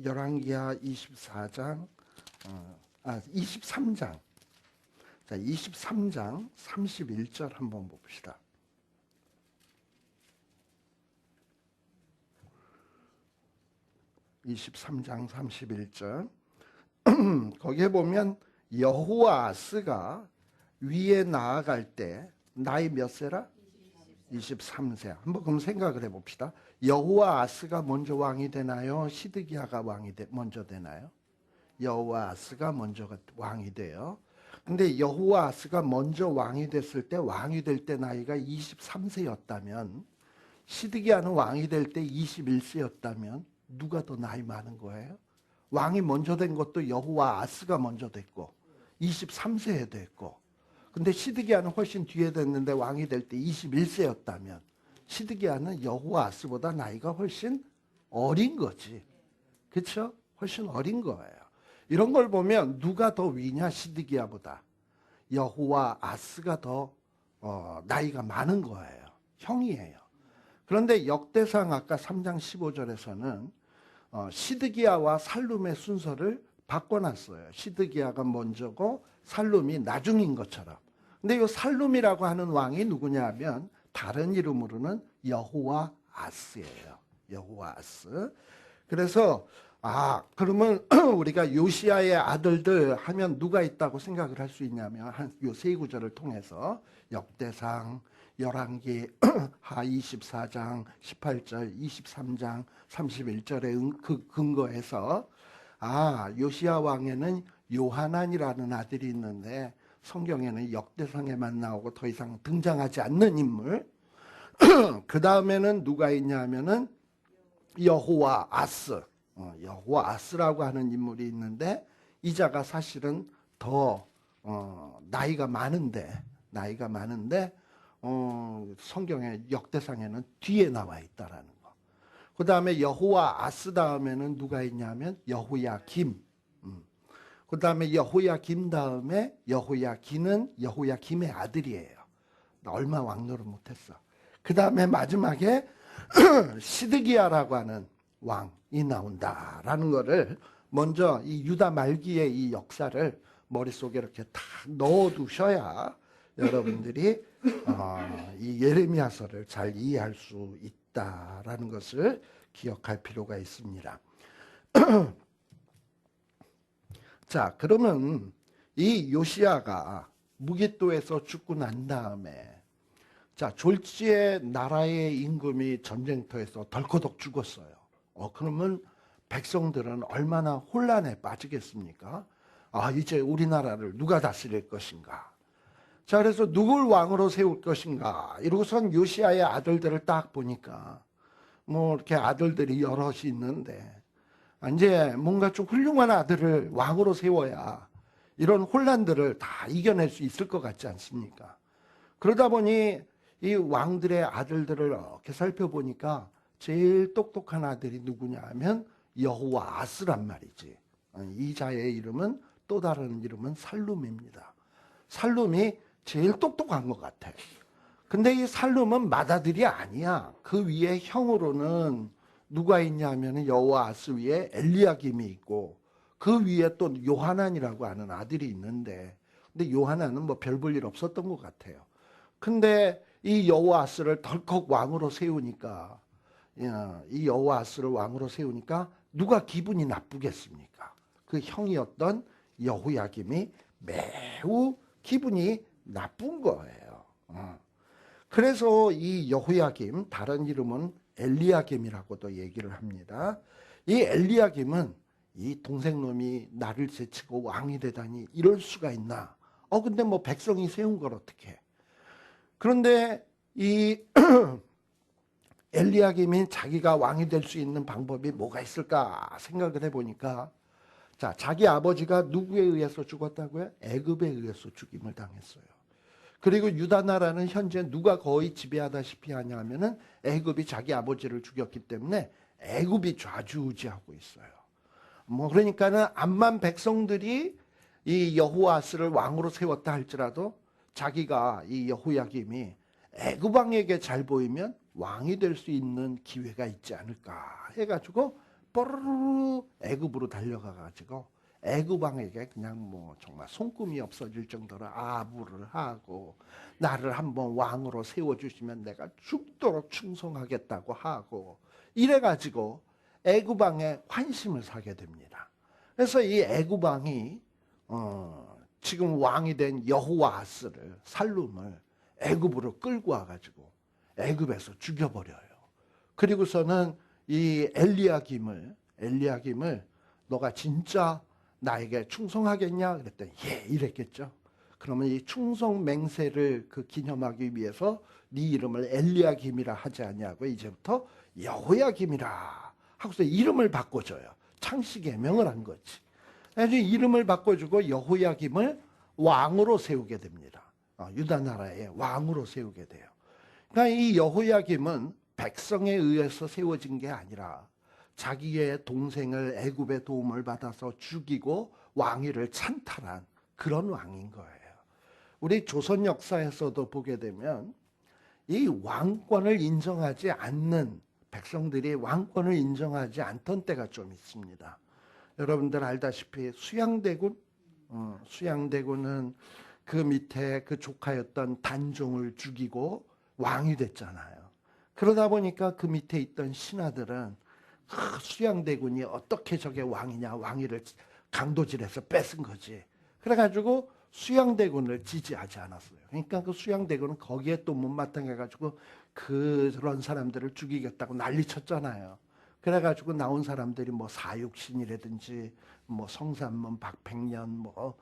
열왕기하 24장 23장 자 23장 31절 한번 봅시다. (23장 31절) 거기에 보면 여호아스가 위에 나아갈 때 나이 몇 세라? 23세. 한번 그럼 생각을 해봅시다. 여호아스가 먼저 왕이 되나요? 시드기야가 먼저 되나요? 여호아스가 먼저 왕이 돼요. 근데 여호아스가 먼저 왕이 됐을 때 왕이 될 때 나이가 23세였다면 시드기야는 왕이 될 때 21세였다면 누가 더 나이 많은 거예요? 왕이 먼저 된 것도 여호아스가 먼저 됐고 23세에 됐고, 근데 시드기야는 훨씬 뒤에 됐는데 왕이 될 때 21세였다면 시드기야는 여호아스보다 나이가 훨씬 어린 거지. 그렇죠? 훨씬 어린 거예요. 이런 걸 보면 누가 더 위냐? 시드기야보다 여호아스가 더 나이가 많은 거예요. 형이에요. 그런데 역대상 아까 3장 15절에서는 시드기야와 살룸의 순서를 바꿔놨어요. 시드기야가 먼저고 살룸이 나중인 것처럼. 근데 이 살룸이라고 하는 왕이 누구냐 하면 다른 이름으로는 여호아스예요. 여호아스. 그래서 그러면 우리가 요시야의 아들들 하면 누가 있다고 생각을 할 수 있냐면 요 세 구절을 통해서 역대상, 열왕기 하 24장 18절, 23장 31절에 그 근거해서 요시야 왕에는 요하난이라는 아들이 있는데 성경에는 역대상에만 나오고 더 이상 등장하지 않는 인물. 그 다음에는 누가 있냐 하면은 여호아스. 여호아스라고 하는 인물이 있는데 이 자가 사실은 더 나이가 많은데 성경의 역대상에는 뒤에 나와 있다라는 거. 그 다음에 여호아스 다음에는 누가 있냐면 여호야김. 그 다음에 여호야김 다음에 여호야긴은 여호야김의 아들이에요. 얼마 왕노를 못했어. 그 다음에 마지막에 시드기야라고 하는 왕이 나온다라는 거를 먼저 이 유다 말기의 이 역사를 머릿속에 이렇게 다 넣어두셔야 여러분들이 이 예레미야서를 잘 이해할 수 있다라는 것을 기억할 필요가 있습니다. 자, 그러면 이 요시야가 무기또에서 죽고 난 다음에 졸지에 나라의 임금이 전쟁터에서 덜커덕 죽었어요. 그러면 백성들은 얼마나 혼란에 빠지겠습니까? 이제 우리나라를 누가 다스릴 것인가? 자, 그래서 누굴 왕으로 세울 것인가? 이러고선 요시야의 아들들을 딱 보니까 이렇게 아들들이 여럿이 있는데 이제 뭔가 좀 훌륭한 아들을 왕으로 세워야 이런 혼란들을 다 이겨낼 수 있을 것 같지 않습니까? 그러다 보니 이 왕들의 아들들을 이렇게 살펴보니까 제일 똑똑한 아들이 누구냐 하면 여호아스란 말이지. 이 자의 이름은 또 다른 이름은 살룸입니다. 살룸이 제일 똑똑한 것 같아. 근데 이 살룸은 맏아들이 아니야. 그 위에 형으로는 누가 있냐 하면 여호아스 위에 엘리야김이 있고 그 위에 또 요하난이라고 하는 아들이 있는데, 근데 요하난은 별 볼 일 없었던 것 같아요. 근데 이 여호아스를 덜컥 왕으로 세우니까 이 여호아스를 왕으로 세우니까 누가 기분이 나쁘겠습니까? 그 형이었던 여호야김이 매우 기분이 나쁜 거예요. 그래서 이 여호야김, 다른 이름은 엘리야김이라고도 얘기를 합니다. 이 엘리야김은 이 동생놈이 나를 제치고 왕이 되다니 이럴 수가 있나? 근데 백성이 세운 걸 어떻게? 그런데 이 엘리야김이 자기가 왕이 될 수 있는 방법이 뭐가 있을까 생각을 해보니까 자기 아버지가 누구에 의해서 죽었다고요? 애굽에 의해서 죽임을 당했어요. 그리고 유다 나라는 현재 누가 거의 지배하다시피 하냐면은 애굽이 자기 아버지를 죽였기 때문에 애굽이 좌지우지하고 있어요. 뭐 그러니까는 암만 백성들이 이 여호아스를 왕으로 세웠다 할지라도 자기가 이 여호야김이 애굽 왕에게 잘 보이면 왕이 될 수 있는 기회가 있지 않을까 해가지고 뽀르르 애굽으로 달려가 가지고 애굽 왕에게 그냥 뭐 정말 손금이 없어질 정도로 아부를 하고 나를 한번 왕으로 세워주시면 내가 죽도록 충성하겠다고 하고 이래가지고 애굽 왕의 환심을 사게 됩니다. 그래서 이 애굽 왕이 지금 왕이 된 여호와스를 살룸을 애굽으로 끌고 와가지고 애굽에서 죽여버려요. 그리고서는 이 엘리야김을 너가 진짜 나에게 충성하겠냐 그랬더니 예 이랬겠죠. 그러면 이 충성 맹세를 그 기념하기 위해서 네 이름을 엘리야김이라 하지 아니하고 이제부터 여호야김이라 하고서 이름을 바꿔줘요. 창씨 계명을 한 거지. 그래서 이름을 바꿔주고 여호야김을 왕으로 세우게 됩니다. 유다 나라의 왕으로 세우게 돼요. 그러니까 이 여호야김은 백성에 의해서 세워진 게 아니라 자기의 동생을 애굽의 도움을 받아서 죽이고 왕위를 찬탈한 그런 왕인 거예요. 우리 조선 역사에서도 보게 되면 이 왕권을 인정하지 않는 백성들이 왕권을 인정하지 않던 때가 좀 있습니다. 여러분들 알다시피 수양대군은 그 밑에 그 조카였던 단종을 죽이고 왕이 됐잖아요. 그러다 보니까 그 밑에 있던 신하들은 수양대군이 어떻게 저게 왕이냐 왕위를 강도질해서 뺏은 거지. 그래가지고 수양대군을 지지하지 않았어요. 그러니까 그 수양대군은 거기에 또 못마땅해가지고 그런 사람들을 죽이겠다고 난리 쳤잖아요. 그래가지고 나온 사람들이 뭐 사육신이라든지 뭐 성산문 박백년 뭐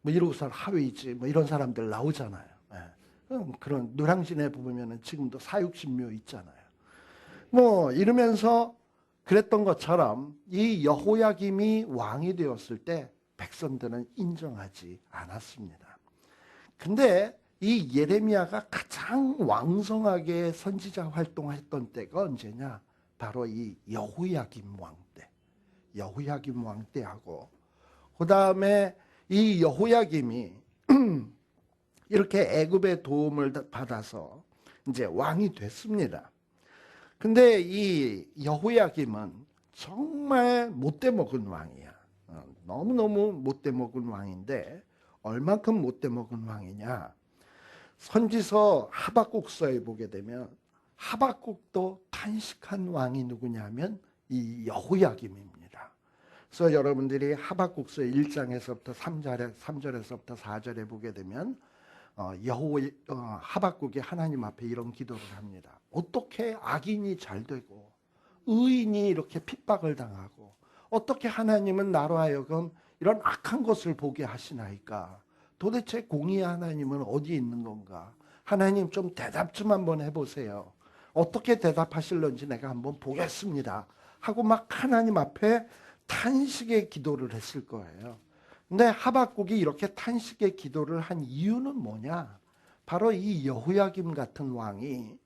이러고서 하위지 뭐 이런 사람들 나오잖아요. 그런 노량진에 보면은 지금도 사육신묘 있잖아요. 뭐 이러면서 그랬던 것처럼 이 여호야김이 왕이 되었을 때 백성들은 인정하지 않았습니다. 근데 이 예레미야가 가장 왕성하게 선지자 활동했던 때가 언제냐? 바로 이 여호야김 왕 때. 여호야김 왕 때하고 그 다음에 이 여호야김이 이렇게 애굽의 도움을 받아서 이제 왕이 됐습니다. 근데 이 여호야김은 정말 못돼 먹은 왕이야. 너무너무 못돼 먹은 왕인데 얼만큼 못돼 먹은 왕이냐? 선지서 하박국서에 보게 되면 하박국도 탄식한 왕이 누구냐면 이 여호야김입니다. 그래서 여러분들이 하박국서 1장에서부터 3절에서부터 4절에 보게 되면 하박국이 하나님 앞에 이런 기도를 합니다. 어떻게 악인이 잘 되고 의인이 이렇게 핍박을 당하고 어떻게 하나님은 나로 하여금 이런 악한 것을 보게 하시나이까? 도대체 공의의 하나님은 어디에 있는 건가? 하나님 좀 대답 좀 한번 해보세요. 어떻게 대답하실런지 내가 한번 보겠습니다. 하고 막 하나님 앞에 탄식의 기도를 했을 거예요. 근데 하박국이 이렇게 탄식의 기도를 한 이유는 뭐냐? 바로 이 여호야김 같은 왕이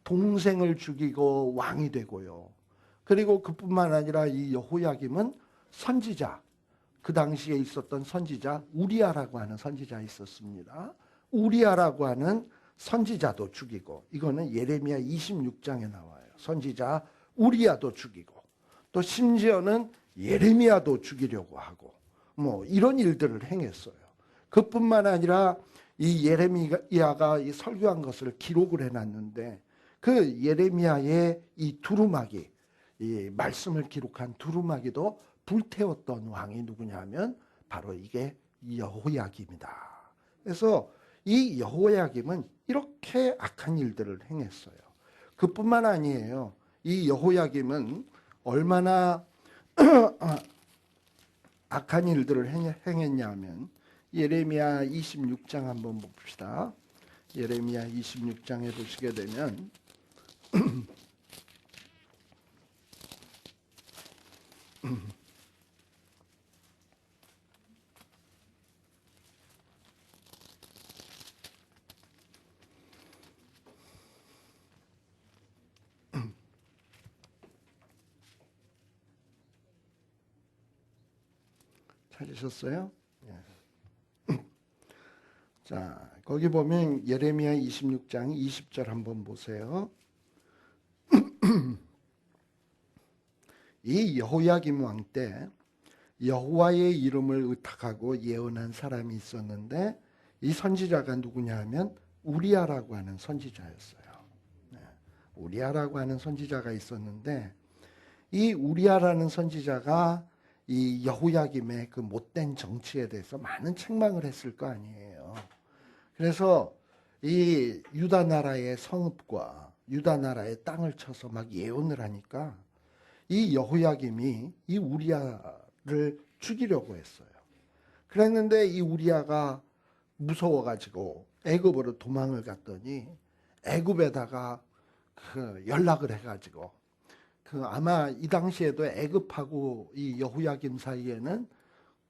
동생을 죽이고 왕이 되고요. 그리고 그뿐만 아니라 이 여호야김은 선지자, 그 당시에 있었던 선지자 우리아라고 하는 선지자 있었습니다. 우리아라고 하는 선지자도 죽이고, 이거는 예레미야 26장에 나와요. 선지자 우리아도 죽이고 또 심지어는 예레미야도 죽이려고 하고 뭐 이런 일들을 행했어요. 그뿐만 아니라 이 예레미야가 이 설교한 것을 기록을 해놨는데 그 예레미야의 이 두루마기, 이 말씀을 기록한 두루마기도 불태웠던 왕이 누구냐면 바로 이게 여호야김이다. 그래서 이 여호야김은 이렇게 악한 일들을 행했어요. 그뿐만 아니에요. 이 여호야김은 얼마나 악한 일들을 행했냐면 예레미야 26장 한번 봅시다. 예레미야 26장에 보시게 되면 찾으셨어요? 예. 자, 거기 보면 예레미야 26장 20절 한번 보세요. 이 여호야김 왕 때 여호와의 이름을 의탁하고 예언한 사람이 있었는데 이 선지자가 누구냐 하면 우리야라고 하는 선지자였어요. 네. 우리야라고 하는 선지자가 있었는데 이 우리야라는 선지자가 이 여호야김의 그 못된 정치에 대해서 많은 책망을 했을 거 아니에요. 그래서 이 유다 나라의 성읍과 유다 나라의 땅을 쳐서 막 예언을 하니까 이 여호야김이 이 우리야를 죽이려고 했어요. 그랬는데 이 우리야가 무서워가지고 애굽으로 도망을 갔더니 애굽에다가 그 연락을 해가지고 그 아마 이 당시에도 애굽하고 이 여호야김 사이에는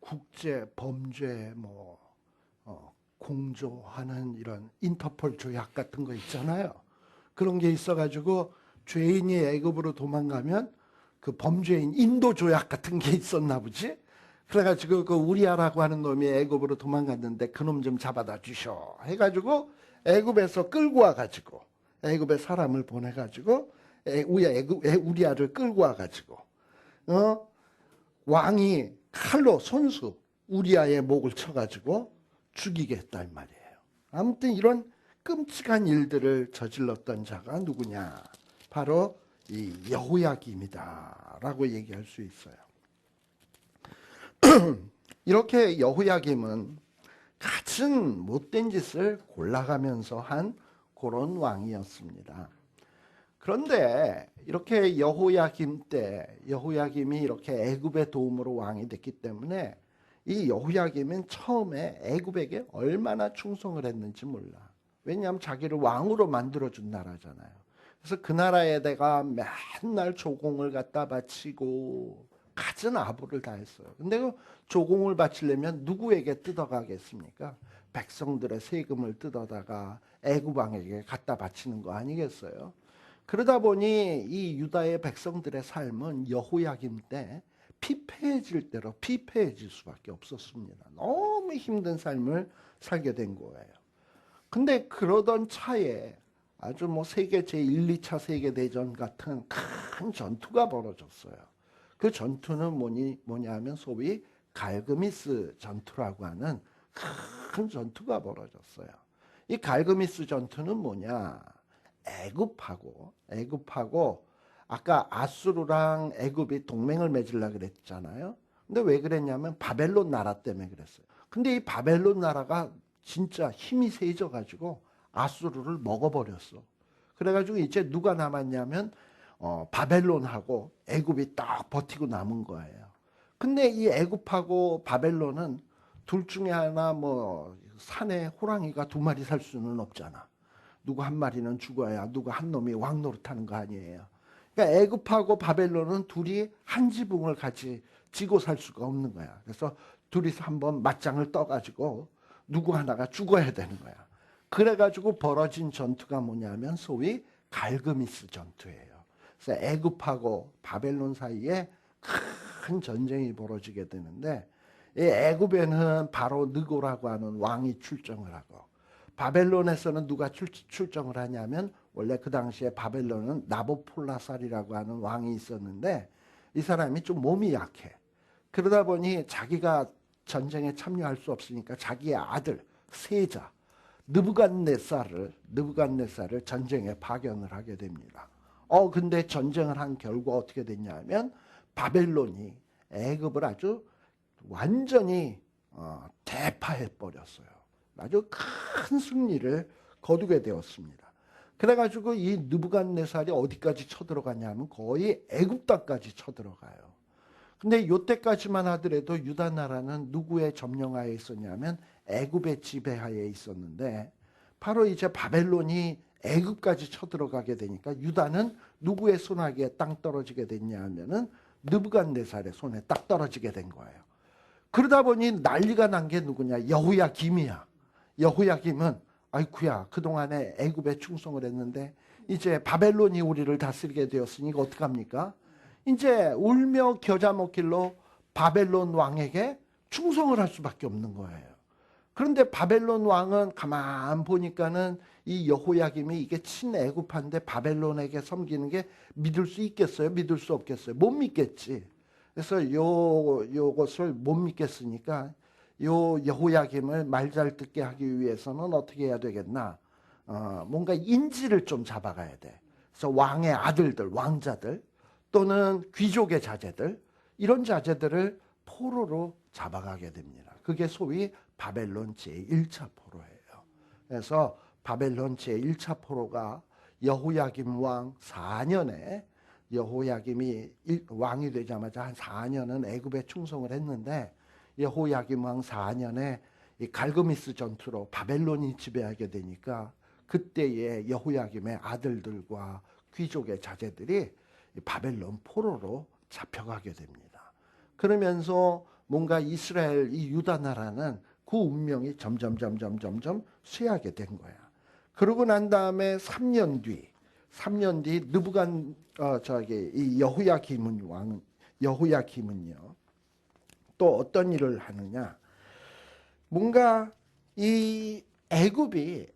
국제 범죄 뭐 공조하는 이런 인터폴 조약 같은 거 있잖아요. 그런 게 있어가지고 죄인이 애굽으로 도망가면 그 범죄인 인도 조약 같은 게 있었나 보지. 그래가지고 그 우리아라고 하는 놈이 애굽으로 도망갔는데 그놈 좀 잡아다 주셔 해가지고 애굽에서 끌고 와가지고 애굽에 사람을 보내가지고 우리아를 끌고 와가지고 왕이 칼로 손수 우리아의 목을 쳐가지고 죽이게 했다 이 말이에요. 아무튼 이런 끔찍한 일들을 저질렀던 자가 누구냐? 바로 이 여호야김이다라고 얘기할 수 있어요. 이렇게 여호야김은 같은 못된 짓을 골라가면서 한 그런 왕이었습니다. 그런데 이렇게 여호야김 때 여호야김이 이렇게 애굽의 도움으로 왕이 됐기 때문에 이 여호야김은 처음에 애굽에게 얼마나 충성을 했는지 몰라. 왜냐하면 자기를 왕으로 만들어준 나라잖아요. 그래서 그 나라에다가 맨날 조공을 갖다 바치고 갖은 아부를 다 했어요. 근데 그 조공을 바치려면 누구에게 뜯어가겠습니까? 백성들의 세금을 뜯어다가 애굽 왕에게 갖다 바치는 거 아니겠어요? 그러다 보니 이 유다의 백성들의 삶은 여호야김 때 피폐해질 대로 피폐해질 수밖에 없었습니다. 너무 힘든 삶을 살게 된 거예요. 근데 그러던 차에 아주 뭐 세계 제1, 2차 세계대전 같은 큰 전투가 벌어졌어요. 그 전투는 뭐냐 하면 소위 갈그미스 전투라고 하는 큰 전투가 벌어졌어요. 이 갈그미스 전투는 뭐냐? 애굽하고 아까 아수르랑 애굽이 동맹을 맺으려고 그랬잖아요. 근데 왜 그랬냐면 바벨론 나라 때문에 그랬어요. 근데 이 바벨론 나라가 진짜 힘이 세져가지고 아수르를 먹어버렸어. 그래가지고 이제 누가 남았냐면 바벨론하고 애굽이 딱 버티고 남은 거예요. 근데 이 애굽하고 바벨론은 둘 중에 하나 뭐 산에 호랑이가 두 마리 살 수는 없잖아. 누구 한 마리는 죽어야 누구 한 놈이 왕 노릇하는 거 아니에요. 그러니까 애굽하고 바벨론은 둘이 한 지붕을 같이 지고 살 수가 없는 거야. 그래서 둘이서 한번 맞짱을 떠가지고 누구 하나가 죽어야 되는 거야. 그래가지고 벌어진 전투가 뭐냐면 소위 갈그미스 전투예요. 그래서 애굽하고 바벨론 사이에 큰 전쟁이 벌어지게 되는데 이 애굽에는 바로 느고라고 하는 왕이 출정을 하고 바벨론에서는 누가 출정을 하냐면 원래 그 당시에 바벨론은 나보폴라살이라고 하는 왕이 있었는데 이 사람이 좀 몸이 약해. 그러다 보니 자기가 전쟁에 참여할 수 없으니까 자기의 아들 세자 느부갓네살을 전쟁에 파견을 하게 됩니다. 근데 전쟁을 한 결과 어떻게 됐냐면 바벨론이 애굽을 아주 완전히 대파해 버렸어요. 아주 큰 승리를 거두게 되었습니다. 그래가지고 이 느부갓네살이 어디까지 쳐들어가냐면 거의 애굽 땅까지 쳐들어가요. 근데 이때까지만 하더라도 유다 나라는 누구의 점령하에 있었냐면 애굽의 지배하에 있었는데 바로 이제 바벨론이 애굽까지 쳐들어가게 되니까 유다는 누구의 손아귀에 땅 떨어지게 됐냐 하면은 느부갓네살의 손에 딱 떨어지게 된 거예요. 그러다 보니 난리가 난 게 누구냐? 여호야김이야. 여호야김은 아이쿠야 그동안에 애굽에 충성을 했는데 이제 바벨론이 우리를 다스리게 되었으니 어떡합니까? 이제 울며 겨자 먹길로 바벨론 왕에게 충성을 할 수밖에 없는 거예요. 그런데 바벨론 왕은 가만 보니까는 이 여호야김이 이게 친애굽한데 바벨론에게 섬기는 게 믿을 수 있겠어요? 믿을 수 없겠어요? 못 믿겠지. 그래서 요것을 못 믿겠으니까 요 여호야김을 말 잘 듣게 하기 위해서는 어떻게 해야 되겠나? 뭔가 인지를 좀 잡아가야 돼. 그래서 왕의 아들들, 왕자들 또는 귀족의 자제들 이런 자제들을 포로로 잡아가게 됩니다. 그게 소위 바벨론 제1차 포로예요. 그래서 바벨론 제1차 포로가 여호야김 왕 4년에 여호야김이 왕이 되자마자 한 4년은 애굽에 충성을 했는데 여호야김 왕 4년에 이 갈그미스 전투로 바벨론이 지배하게 되니까 그때의 여호야김의 아들들과 귀족의 자제들이 바벨론 포로로 잡혀가게 됩니다. 그러면서 뭔가 이스라엘 이 유다 나라는 그 운명이 점점 쇠하게 된 거야. 그러고 난 다음에 3년 뒤 느부간 이 여호야김은요 또 어떤 일을 하느냐? 뭔가 이 애굽을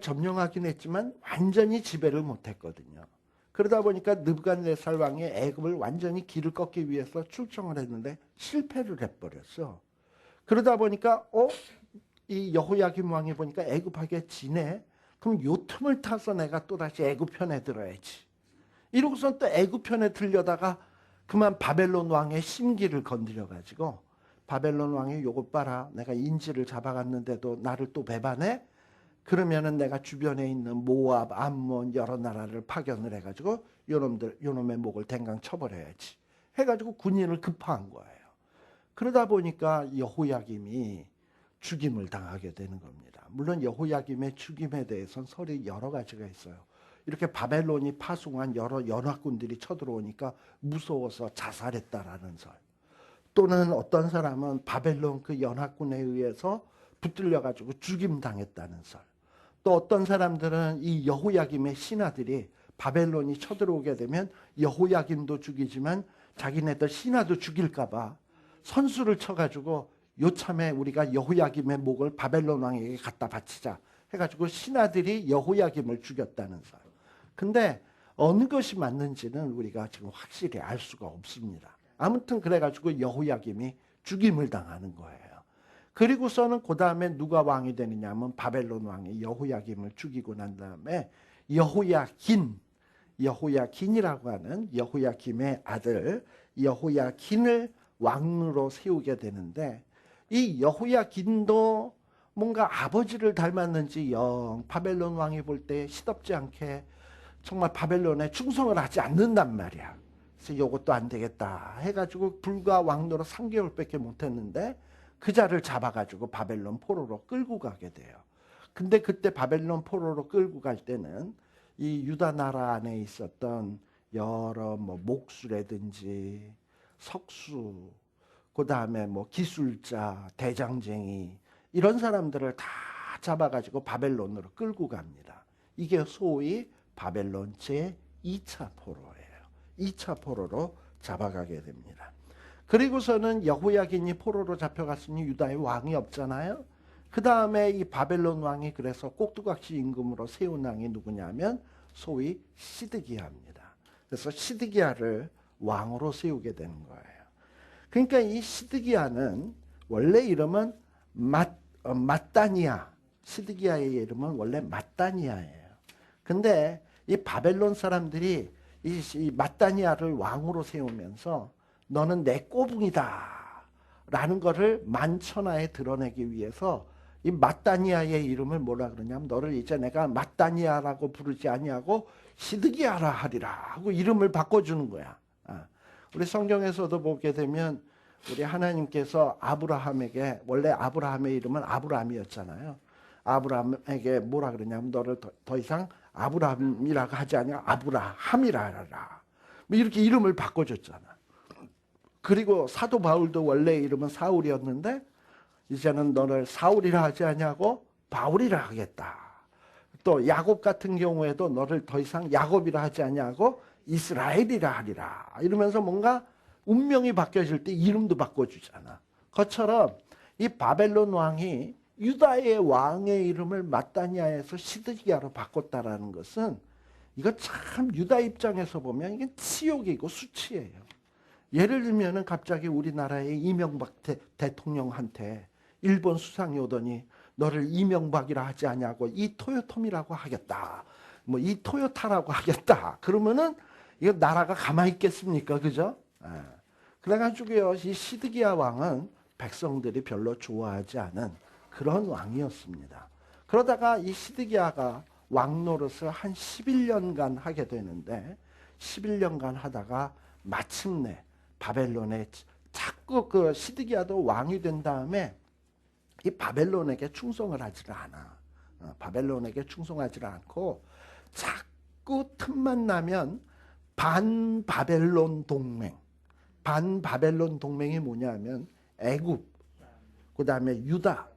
점령하긴 했지만 완전히 지배를 못했거든요. 그러다 보니까 느부갓네살 왕이 애굽을 완전히 길을 꺾기 위해서 출정을 했는데 실패를 해버렸어. 그러다 보니까 이 여호야김 왕이 보니까 애굽하게 지네. 그럼 요 틈을 타서 내가 또다시 애굽 편에 들어야지. 이러고선 또 애굽 편에 들려다가 그만 바벨론 왕의 심기를 건드려가지고 바벨론 왕이 요것 봐라. 내가 인지를 잡아갔는데도 나를 또 배반해? 그러면은 내가 주변에 있는 모압, 암몬 여러 나라를 파견을 해가지고 요놈의 목을 댕강 쳐버려야지. 해가지고 군인을 급파한 거예요. 그러다 보니까 여호야김이 죽임을 당하게 되는 겁니다. 물론 여호야김의 죽임에 대해서는 설이 여러 가지가 있어요. 이렇게 바벨론이 파송한 여러 연합군들이 쳐들어오니까 무서워서 자살했다라는 설. 또는 어떤 사람은 바벨론 그 연합군에 의해서 붙들려가지고 죽임당했다는 설. 또 어떤 사람들은 이 여호야김의 신하들이 바벨론이 쳐들어오게 되면 여호야김도 죽이지만 자기네들 신하도 죽일까봐 선수를 쳐가지고 요참에 우리가 여호야김의 목을 바벨론 왕에게 갖다 바치자 해가지고 신하들이 여호야김을 죽였다는 설. 근데 어느 것이 맞는지는 우리가 지금 확실히 알 수가 없습니다. 아무튼 그래가지고 여호야김이 죽임을 당하는 거예요. 그리고서는 그 다음에 누가 왕이 되느냐 하면 바벨론 왕이 여호야김을 죽이고 난 다음에 여호야긴이라고 하는 여호야김의 아들 여호야긴을 왕으로 세우게 되는데 이 여호야긴도 뭔가 아버지를 닮았는지 바벨론 왕이 볼 때 시덥지 않게 정말 바벨론에 충성을 하지 않는단 말이야. 그래서 이것도 안 되겠다 해가지고 불과 왕노릇 3개월밖에 못했는데 그 자를 잡아가지고 바벨론 포로로 끌고 가게 돼요. 근데 그때 바벨론 포로로 끌고 갈 때는 이 유다 나라 안에 있었던 여러 목수라든지 석수, 그 다음에 기술자, 대장쟁이 이런 사람들을 다 잡아가지고 바벨론으로 끌고 갑니다. 이게 소위 바벨론 제2차 포로예요. 2차 포로로 잡아가게 됩니다. 그리고서는 여호야긴이 포로로 잡혀갔으니 유다에 왕이 없잖아요. 그 다음에 이 바벨론 왕이 그래서 꼭두각시 임금으로 세운 왕이 누구냐면 소위 시드기야입니다. 그래서 시드기야를 왕으로 세우게 되는 거예요. 그러니까 이 시드기야는 원래 이름은 mat단이야. 시드기야의 이름은 원래 mat단이야예요. 근데 이 바벨론 사람들이 이 mat단이야를 왕으로 세우면서 너는 내 꼬붕이다 라는 것을 만천하에 드러내기 위해서 이 mat단이야의 이름을 뭐라 그러냐면 너를 이제 내가 mat단이야라고 부르지 아니하고 시드기야라 하리라 하고 이름을 바꿔주는 거야. 우리 성경에서도 보게 되면 우리 하나님께서 아브라함에게 원래 아브라함의 이름은 아브람이었잖아요. 아브라함에게 뭐라 그러냐면 너를 더 이상 아브람이라고 하지 않냐 아브라함이라 하라. 이렇게 이름을 바꿔줬잖아. 그리고 사도 바울도 원래 이름은 사울이었는데 이제는 너를 사울이라 하지 않냐고 바울이라 하겠다. 또 야곱 같은 경우에도 너를 더 이상 야곱이라 하지 않냐고 이스라엘이라 하리라. 이러면서 뭔가 운명이 바뀌어질 때 이름도 바꿔주잖아. 그것처럼 이 바벨론 왕이 유다의 왕의 이름을 마따니아에서 시드기야로 바꿨다라는 것은 이거 참 유다 입장에서 보면 이게 치욕이고 수치예요. 예를 들면은 갑자기 우리나라의 이명박 대통령한테 일본 수상이 오더니 너를 이명박이라 하지 않냐고 이 토요토미라고 하겠다. 뭐 이 토요타라고 하겠다. 그러면은 이거 나라가 가만히 있겠습니까? 그죠? 그래가지고요, 이 시드기야 왕은 백성들이 별로 좋아하지 않은 그런 왕이었습니다. 그러다가 이 시드기야가 왕 노릇을 한 11년간 하게 되는데 11년간 하다가 마침내 바벨론에 자꾸 그 시드기야도 왕이 된 다음에 이 바벨론에게 충성을 하지를 않아. 바벨론에게 충성하지를 않고 자꾸 틈만 나면 반바벨론 동맹. 반바벨론 동맹이 뭐냐면 애굽, 그다음에 유다,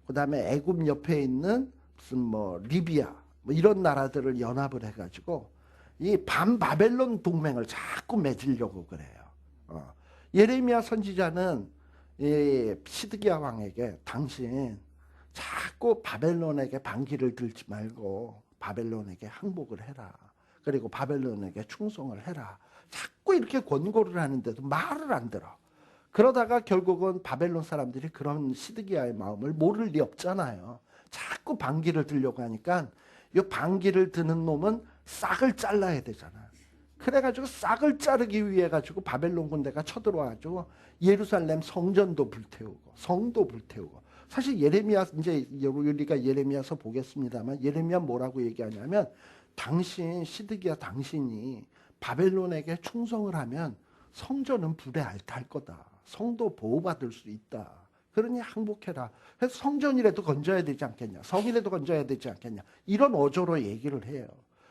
그다음에 애굽 옆에 있는 무슨 뭐 리비아 뭐 이런 나라들을 연합을 해가지고 이 반바벨론 동맹을 자꾸 맺으려고 그래요. 예레미야 선지자는 이 시드기야 왕에게 당신 자꾸 바벨론에게 반기를 들지 말고 바벨론에게 항복을 해라. 그리고 바벨론에게 충성을 해라. 자꾸 이렇게 권고를 하는데도 말을 안 들어. 그러다가 결국은 바벨론 사람들이 그런 시드기야의 마음을 모를 리 없잖아요. 자꾸 반기를 들려고 하니까 이 반기를 드는 놈은 싹을 잘라야 되잖아. 그래가지고 싹을 자르기 위해 가지고 바벨론 군대가 쳐들어와가지고 예루살렘 성전도 불태우고 성도 불태우고. 사실 예레미야 이제 우리가 예레미야서 보겠습니다만 예레미야 뭐라고 얘기하냐면 당신 시드기야 당신이 바벨론에게 충성을 하면 성전은 불에 탈 거다. 성도 보호받을 수 있다. 그러니 항복해라. 그래서 성전이라도 건져야 되지 않겠냐. 성이라도 건져야 되지 않겠냐. 이런 어조로 얘기를 해요.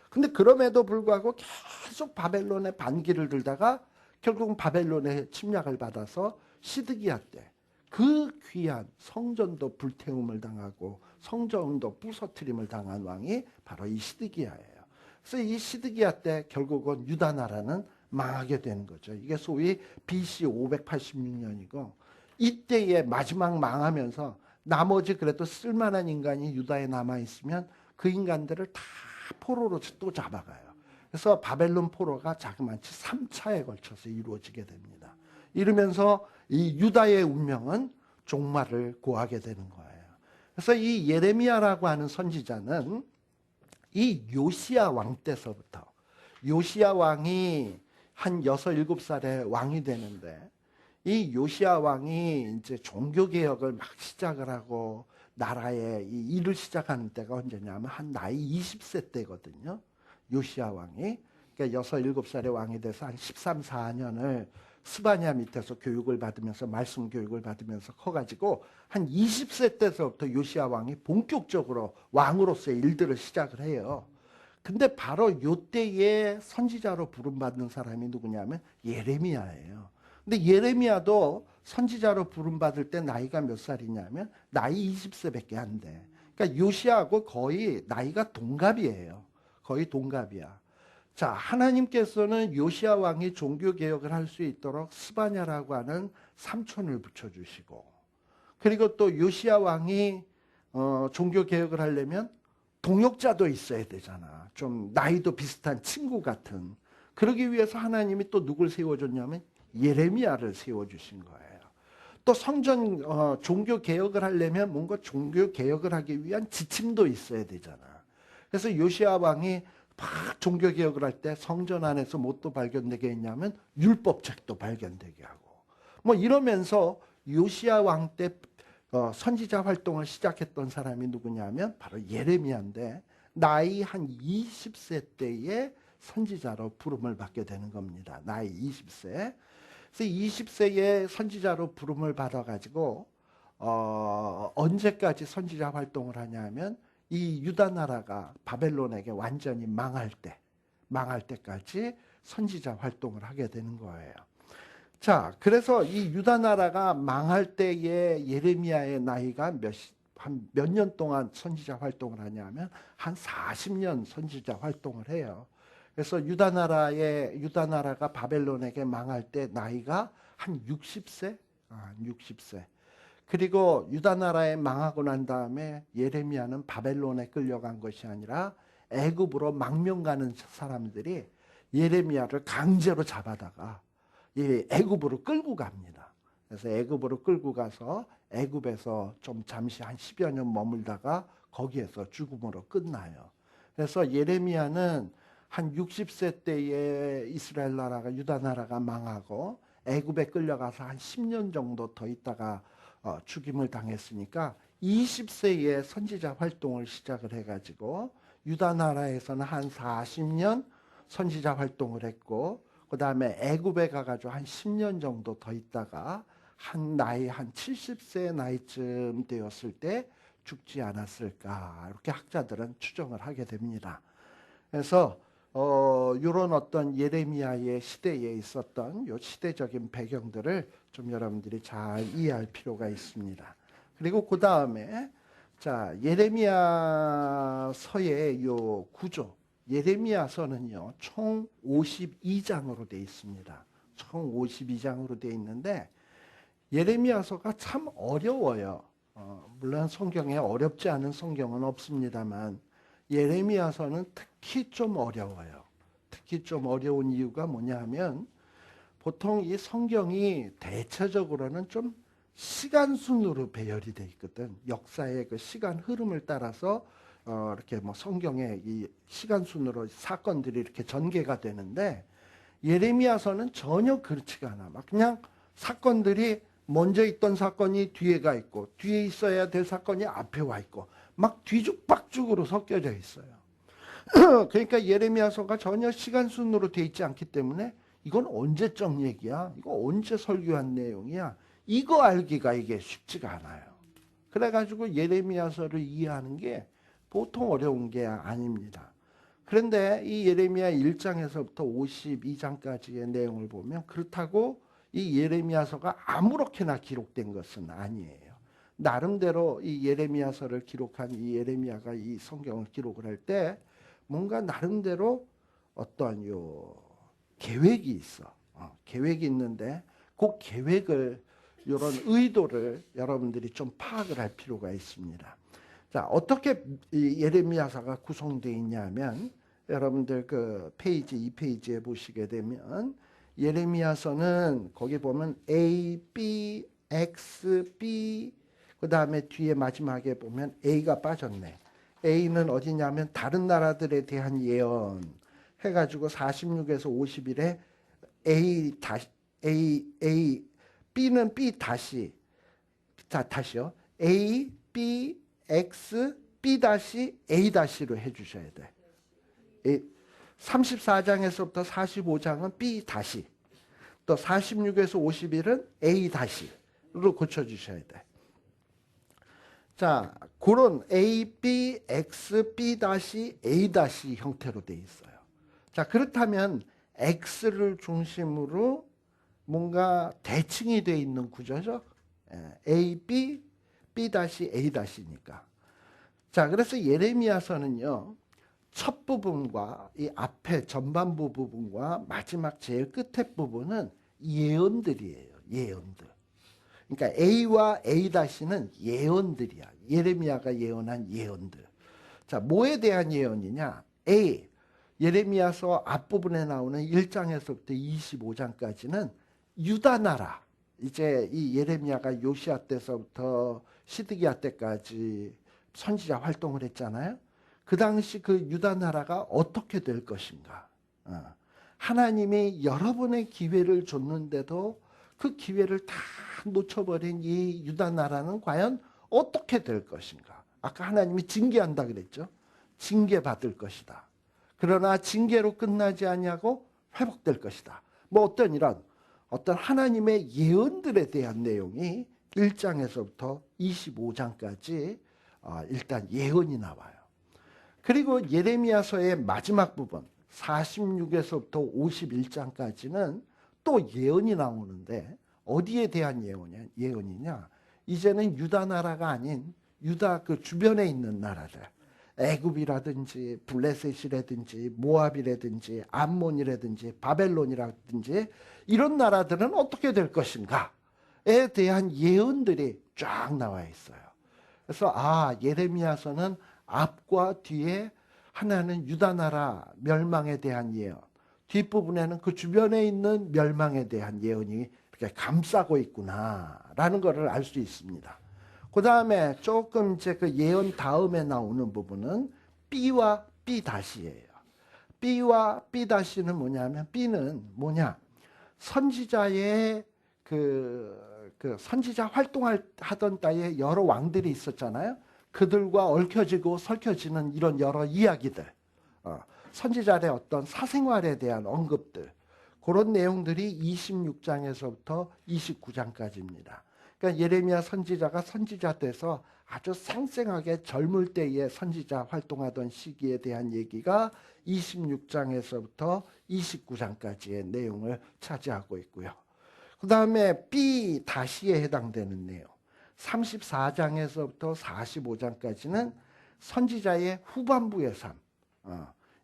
근데 그럼에도 불구하고 계속 바벨론에 반기를 들다가 결국은 바벨론의 침략을 받아서 시드기야 때 그 귀한 성전도 불태움을 당하고 성전도 부서뜨림을 당한 왕이 바로 이 시드기야예요. 그래서 이 시드기야 때 결국은 유다 나라는 망하게 되는 거죠. 이게 소위 BC 586년이고 이때에 마지막 망하면서 나머지 그래도 쓸만한 인간이 유다에 남아있으면 그 인간들을 다 포로로 또 잡아가요. 그래서 바벨론 포로가 자그마치 3차에 걸쳐서 이루어지게 됩니다. 이러면서 이 유다의 운명은 종말을 고하게 되는 거예요. 그래서 이 예레미야라고 하는 선지자는 이 요시야 왕 때서부터 요시야 왕이 한 6, 7살에 왕이 되는데 이 요시야 왕이 이제 종교개혁을 막 시작을 하고 나라에 이 일을 시작하는 때가 언제냐면 한 나이 20세 때거든요. 요시야 왕이. 그러니까 6, 7살에 왕이 돼서 한 13, 14년을 스바냐 밑에서 교육을 받으면서 말씀 교육을 받으면서 커가지고 한 20세 때서부터 요시야 왕이 본격적으로 왕으로서의 일들을 시작을 해요. 근데 바로 요때에 선지자로 부름받는 사람이 누구냐면 예레미야예요. 근데 예레미야도 선지자로 부름받을 때 나이가 몇 살이냐면 나이 20세밖에 안 돼. 그러니까 요시야하고 거의 나이가 동갑이에요. 거의 동갑이야. 자, 하나님께서는 요시야 왕이 종교개혁을 할 수 있도록 스바냐라고 하는 삼촌을 붙여주시고 그리고 또 요시야 왕이 종교개혁을 하려면 동역자도 있어야 되잖아. 좀 나이도 비슷한 친구 같은. 그러기 위해서 하나님이 또 누굴 세워줬냐면 예레미야를 세워주신 거예요. 또 성전 종교개혁을 하려면 뭔가 종교개혁을 하기 위한 지침도 있어야 되잖아. 그래서 요시야 왕이 막 종교개혁을 할 때 성전 안에서 뭣도 발견되게 했냐면 율법책도 발견되게 하고 뭐 이러면서 요시야 왕 때 선지자 활동을 시작했던 사람이 누구냐면 바로 예레미야인데 나이 한 20세 때에 선지자로 부름을 받게 되는 겁니다. 나이 20세. 그래서 20세에 선지자로 부름을 받아가지고 언제까지 선지자 활동을 하냐면 이 유다 나라가 바벨론에게 완전히 망할 때까지 선지자 활동을 하게 되는 거예요. 자, 그래서 이 유다 나라가 망할 때에 예레미야의 나이가 몇 년 동안 선지자 활동을 하냐면 한 40년 선지자 활동을 해요. 그래서 유다 나라가 바벨론에게 망할 때 나이가 한 60세? 60세. 그리고 유다 나라에 망하고 난 다음에 예레미야는 바벨론에 끌려간 것이 아니라 애굽으로 망명 가는 사람들이 예레미야를 강제로 잡아다가 애굽으로 끌고 갑니다. 그래서 애굽으로 끌고 가서 애굽에서 좀 잠시 한 10여 년 머물다가 거기에서 죽음으로 끝나요. 그래서 예레미야는 한 60세 때에 이스라엘 나라가 유다 나라가 망하고 애굽에 끌려가서 한 10년 정도 더 있다가 죽임을 당했으니까 20세에 선지자 활동을 시작을 해가지고 유다 나라에서는 한 40년 선지자 활동을 했고 그 다음에 애굽에 가가지고 한 10년 정도 더 있다가 한 70세 나이쯤 되었을 때 죽지 않았을까 이렇게 학자들은 추정을 하게 됩니다. 그래서 이런 어떤 예레미야의 시대에 있었던 요 시대적인 배경들을 좀 여러분들이 잘 이해할 필요가 있습니다. 그리고 그 다음에 자 예레미야서의 요 구조, 예레미야서는요 총 52장으로 되어 있습니다. 총 52장으로 되어 있는데 예레미야서가 참 어려워요. 물론 성경에 어렵지 않은 성경은 없습니다만 예레미야서는 특히 좀 어려워요. 특히 좀 어려운 이유가 뭐냐 하면 보통 이 성경이 대체적으로는 좀 시간 순으로 배열이 돼 있거든. 역사의 그 시간 흐름을 따라서 이렇게 뭐 성경의 이 시간 순으로 사건들이 이렇게 전개가 되는데 예레미야서는 전혀 그렇지가 않아. 막 그냥 사건들이 먼저 있던 사건이 뒤에 가 있고 뒤에 있어야 될 사건이 앞에 와 있고 막 뒤죽박죽으로 섞여져 있어요. 그러니까 예레미야서가 전혀 시간 순으로 돼 있지 않기 때문에 이건 언제적 얘기야? 이거 언제 설교한 내용이야? 이거 알기가 이게 쉽지가 않아요. 그래가지고 예레미야서를 이해하는 게 보통 어려운 게 아닙니다. 그런데 이 예레미야 1장에서부터 52장까지의 내용을 보면 그렇다고 이 예레미야서가 아무렇게나 기록된 것은 아니에요. 나름대로 이 예레미야서를 기록한 이 예레미야가 이 성경을 기록을 할 때 뭔가 나름대로 어떤 요 계획이 있어. 계획이 있는데 그 계획을 이런 의도를 여러분들이 좀 파악을 할 필요가 있습니다. 자, 어떻게 이 예레미야서가 구성되어 있냐면 여러분들 그 페이지 2페이지에 보시게 되면 예레미야서는 거기 보면 A, B, X, B 그 다음에 뒤에 마지막에 보면 A가 빠졌네. A는 어디냐면 다른 나라들에 대한 예언 해가지고 46에서 51에 B는 B 다시 다시요. A, B, X, B 다시 A 다시로 해주셔야 돼. 34장에서부터 45장은 B 다시 또 46에서 51은 A 다시로 고쳐주셔야 돼. 자, 그런 A, B, X, B 다시, A 다시 형태로 되어 있어요. 자, 그렇다면 X를 중심으로 뭔가 대칭이 되어 있는 구조죠. A, B, B 다시, A 다시니까. 자, 그래서 예레미야서는요, 첫 부분과 이 앞에 전반부 부분과 마지막 제일 끝에 부분은 예언들이에요. 예언들. 그러니까 A와 A-는 예언들이야. 예레미야가 예언한 예언들. 자, 뭐에 대한 예언이냐? A, 예레미야서 앞부분에 나오는 1장에서부터 25장까지는 유다 나라. 이제 이 예레미야가 요시야 때서부터 시드기야 때까지 선지자 활동을 했잖아요. 그 당시 그 유다 나라가 어떻게 될 것인가. 하나님이 여러 번의 기회를 줬는데도 그 기회를 다 놓쳐버린 이 유다 나라는 과연 어떻게 될 것인가. 아까 하나님이 징계한다 그랬죠. 징계받을 것이다. 그러나 징계로 끝나지 아니하고 회복될 것이다. 뭐 어떤 이런 어떤 하나님의 예언들에 대한 내용이 1장에서부터 25장까지 일단 예언이 나와요. 그리고 예레미야서의 마지막 부분 46에서부터 51장까지는 또 예언이 나오는데 어디에 대한 예언이냐? 이제는 유다 나라가 아닌 유다 그 주변에 있는 나라들, 애굽이라든지 블레셋이라든지 모압이라든지 암몬이라든지 바벨론이라든지 이런 나라들은 어떻게 될 것인가에 대한 예언들이 쫙 나와 있어요. 그래서 예레미야서는 앞과 뒤에 하나는 유다 나라 멸망에 대한 예언, 뒷부분에는 그 주변에 있는 멸망에 대한 예언이 이렇게 감싸고 있구나라는 것을 알 수 있습니다. 그 다음에 조금 이제 그 예언 다음에 나오는 부분은 B와 B 다시예요. B와 B 다시는 뭐냐면 B는 뭐냐? 선지자의 그 선지자 활동하던 때에 여러 왕들이 있었잖아요. 그들과 얽혀지고 설켜지는 이런 여러 이야기들, 선지자의 어떤 사생활에 대한 언급들, 그런 내용들이 26장에서부터 29장까지입니다. 그러니까 예레미야 선지자가 선지자 돼서 아주 생생하게 젊을 때에 선지자 활동하던 시기에 대한 얘기가 26장에서부터 29장까지의 내용을 차지하고 있고요. 그 다음에 B 다시에 해당되는 내용, 34장에서부터 45장까지는 선지자의 후반부의 삶,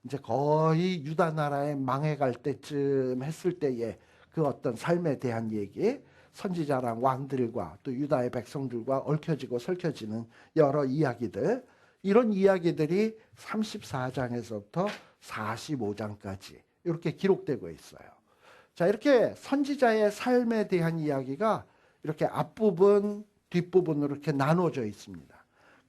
이제 거의 유다 나라에 망해갈 때쯤 했을 때의 그 어떤 삶에 대한 얘기, 선지자랑 왕들과 또 유다의 백성들과 얽혀지고 설켜지는 여러 이야기들, 이런 이야기들이 34장에서부터 45장까지 이렇게 기록되고 있어요. 자, 이렇게 선지자의 삶에 대한 이야기가 이렇게 앞부분, 뒷부분으로 이렇게 나눠져 있습니다.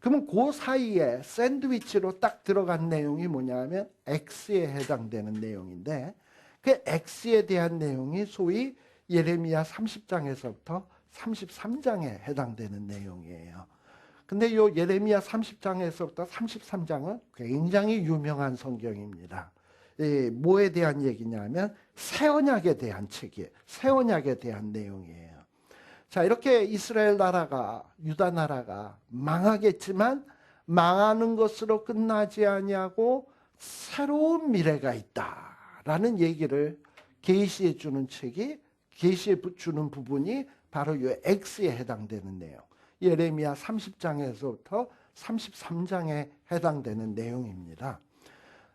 그러면 그 사이에 샌드위치로 딱 들어간 내용이 뭐냐면 X에 해당되는 내용인데, 그 X에 대한 내용이 소위 예레미야 30장에서부터 33장에 해당되는 내용이에요. 근데 요 예레미야 30장에서부터 33장은 굉장히 유명한 성경입니다. 뭐에 대한 얘기냐면 새 언약에 대한 책이에요. 새 언약에 대한 내용이에요. 자, 이렇게 이스라엘 나라가, 유다 나라가 망하겠지만 망하는 것으로 끝나지 아니하고 새로운 미래가 있다라는 얘기를 계시해 주는 책이, 계시해 주는 부분이 바로 이 X에 해당되는 내용, 예레미야 30장에서부터 33장에 해당되는 내용입니다.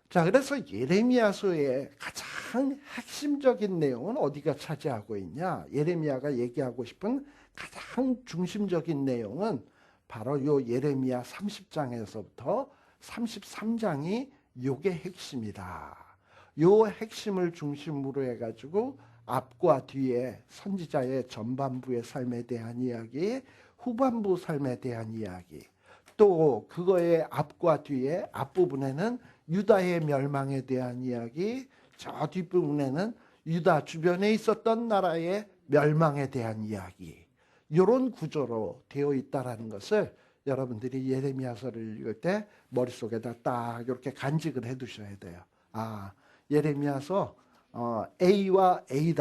자, 그래서 예레미야서의 가장 핵심적인 내용은 어디가 차지하고 있냐? 예레미야가 얘기하고 싶은 가장 중심적인 내용은 바로 요 예레미야 30장에서부터 33장이 요게 핵심이다. 요 핵심을 중심으로 해가지고 앞과 뒤에 선지자의 전반부의 삶에 대한 이야기, 후반부 삶에 대한 이야기, 또 그거의 앞과 뒤에 앞부분에는 유다의 멸망에 대한 이야기, 저 뒷부분에는 유다 주변에 있었던 나라의 멸망에 대한 이야기, 이런 구조로 되어 있다는 것을 여러분들이 예레미야서를 읽을 때 머릿속에다 딱 이렇게 간직을 해 두셔야 돼요. 예레미야서 A와 A-,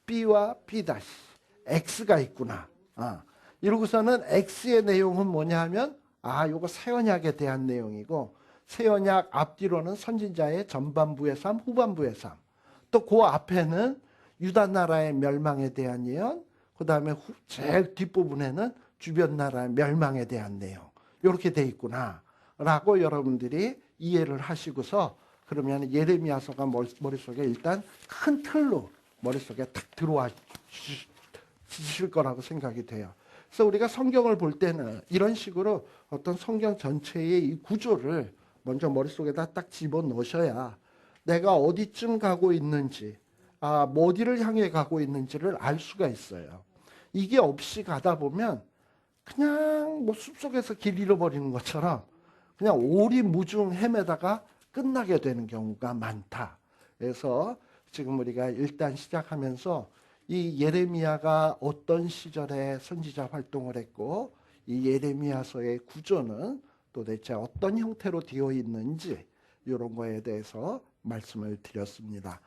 B와 B-, X가 있구나. 이러고서는 X의 내용은 뭐냐 하면 요거 새 언약에 대한 내용이고, 새 언약 앞뒤로는 선지자의 전반부의 삶, 후반부의 삶, 또 그 앞에는 유다 나라의 멸망에 대한 예언, 그 다음에 제일 뒷부분에는 주변 나라의 멸망에 대한 내용, 이렇게 돼 있구나 라고 여러분들이 이해를 하시고서, 그러면 예레미야서가 머릿속에 일단 큰 틀로 머릿속에 탁 들어와 주실 거라고 생각이 돼요. 그래서 우리가 성경을 볼 때는 이런 식으로 어떤 성경 전체의 이 구조를 먼저 머릿속에다 딱 집어넣으셔야 내가 어디쯤 가고 있는지, 어디를 향해 가고 있는지를 알 수가 있어요. 이게 없이 가다 보면 그냥 뭐 숲속에서 길 잃어버리는 것처럼 그냥 오리무중 헤매다가 끝나게 되는 경우가 많다. 그래서 지금 우리가 일단 시작하면서 이 예레미야가 어떤 시절에 선지자 활동을 했고, 이 예레미야서의 구조는 도대체 어떤 형태로 되어 있는지, 이런 거에 대해서 말씀을 드렸습니다.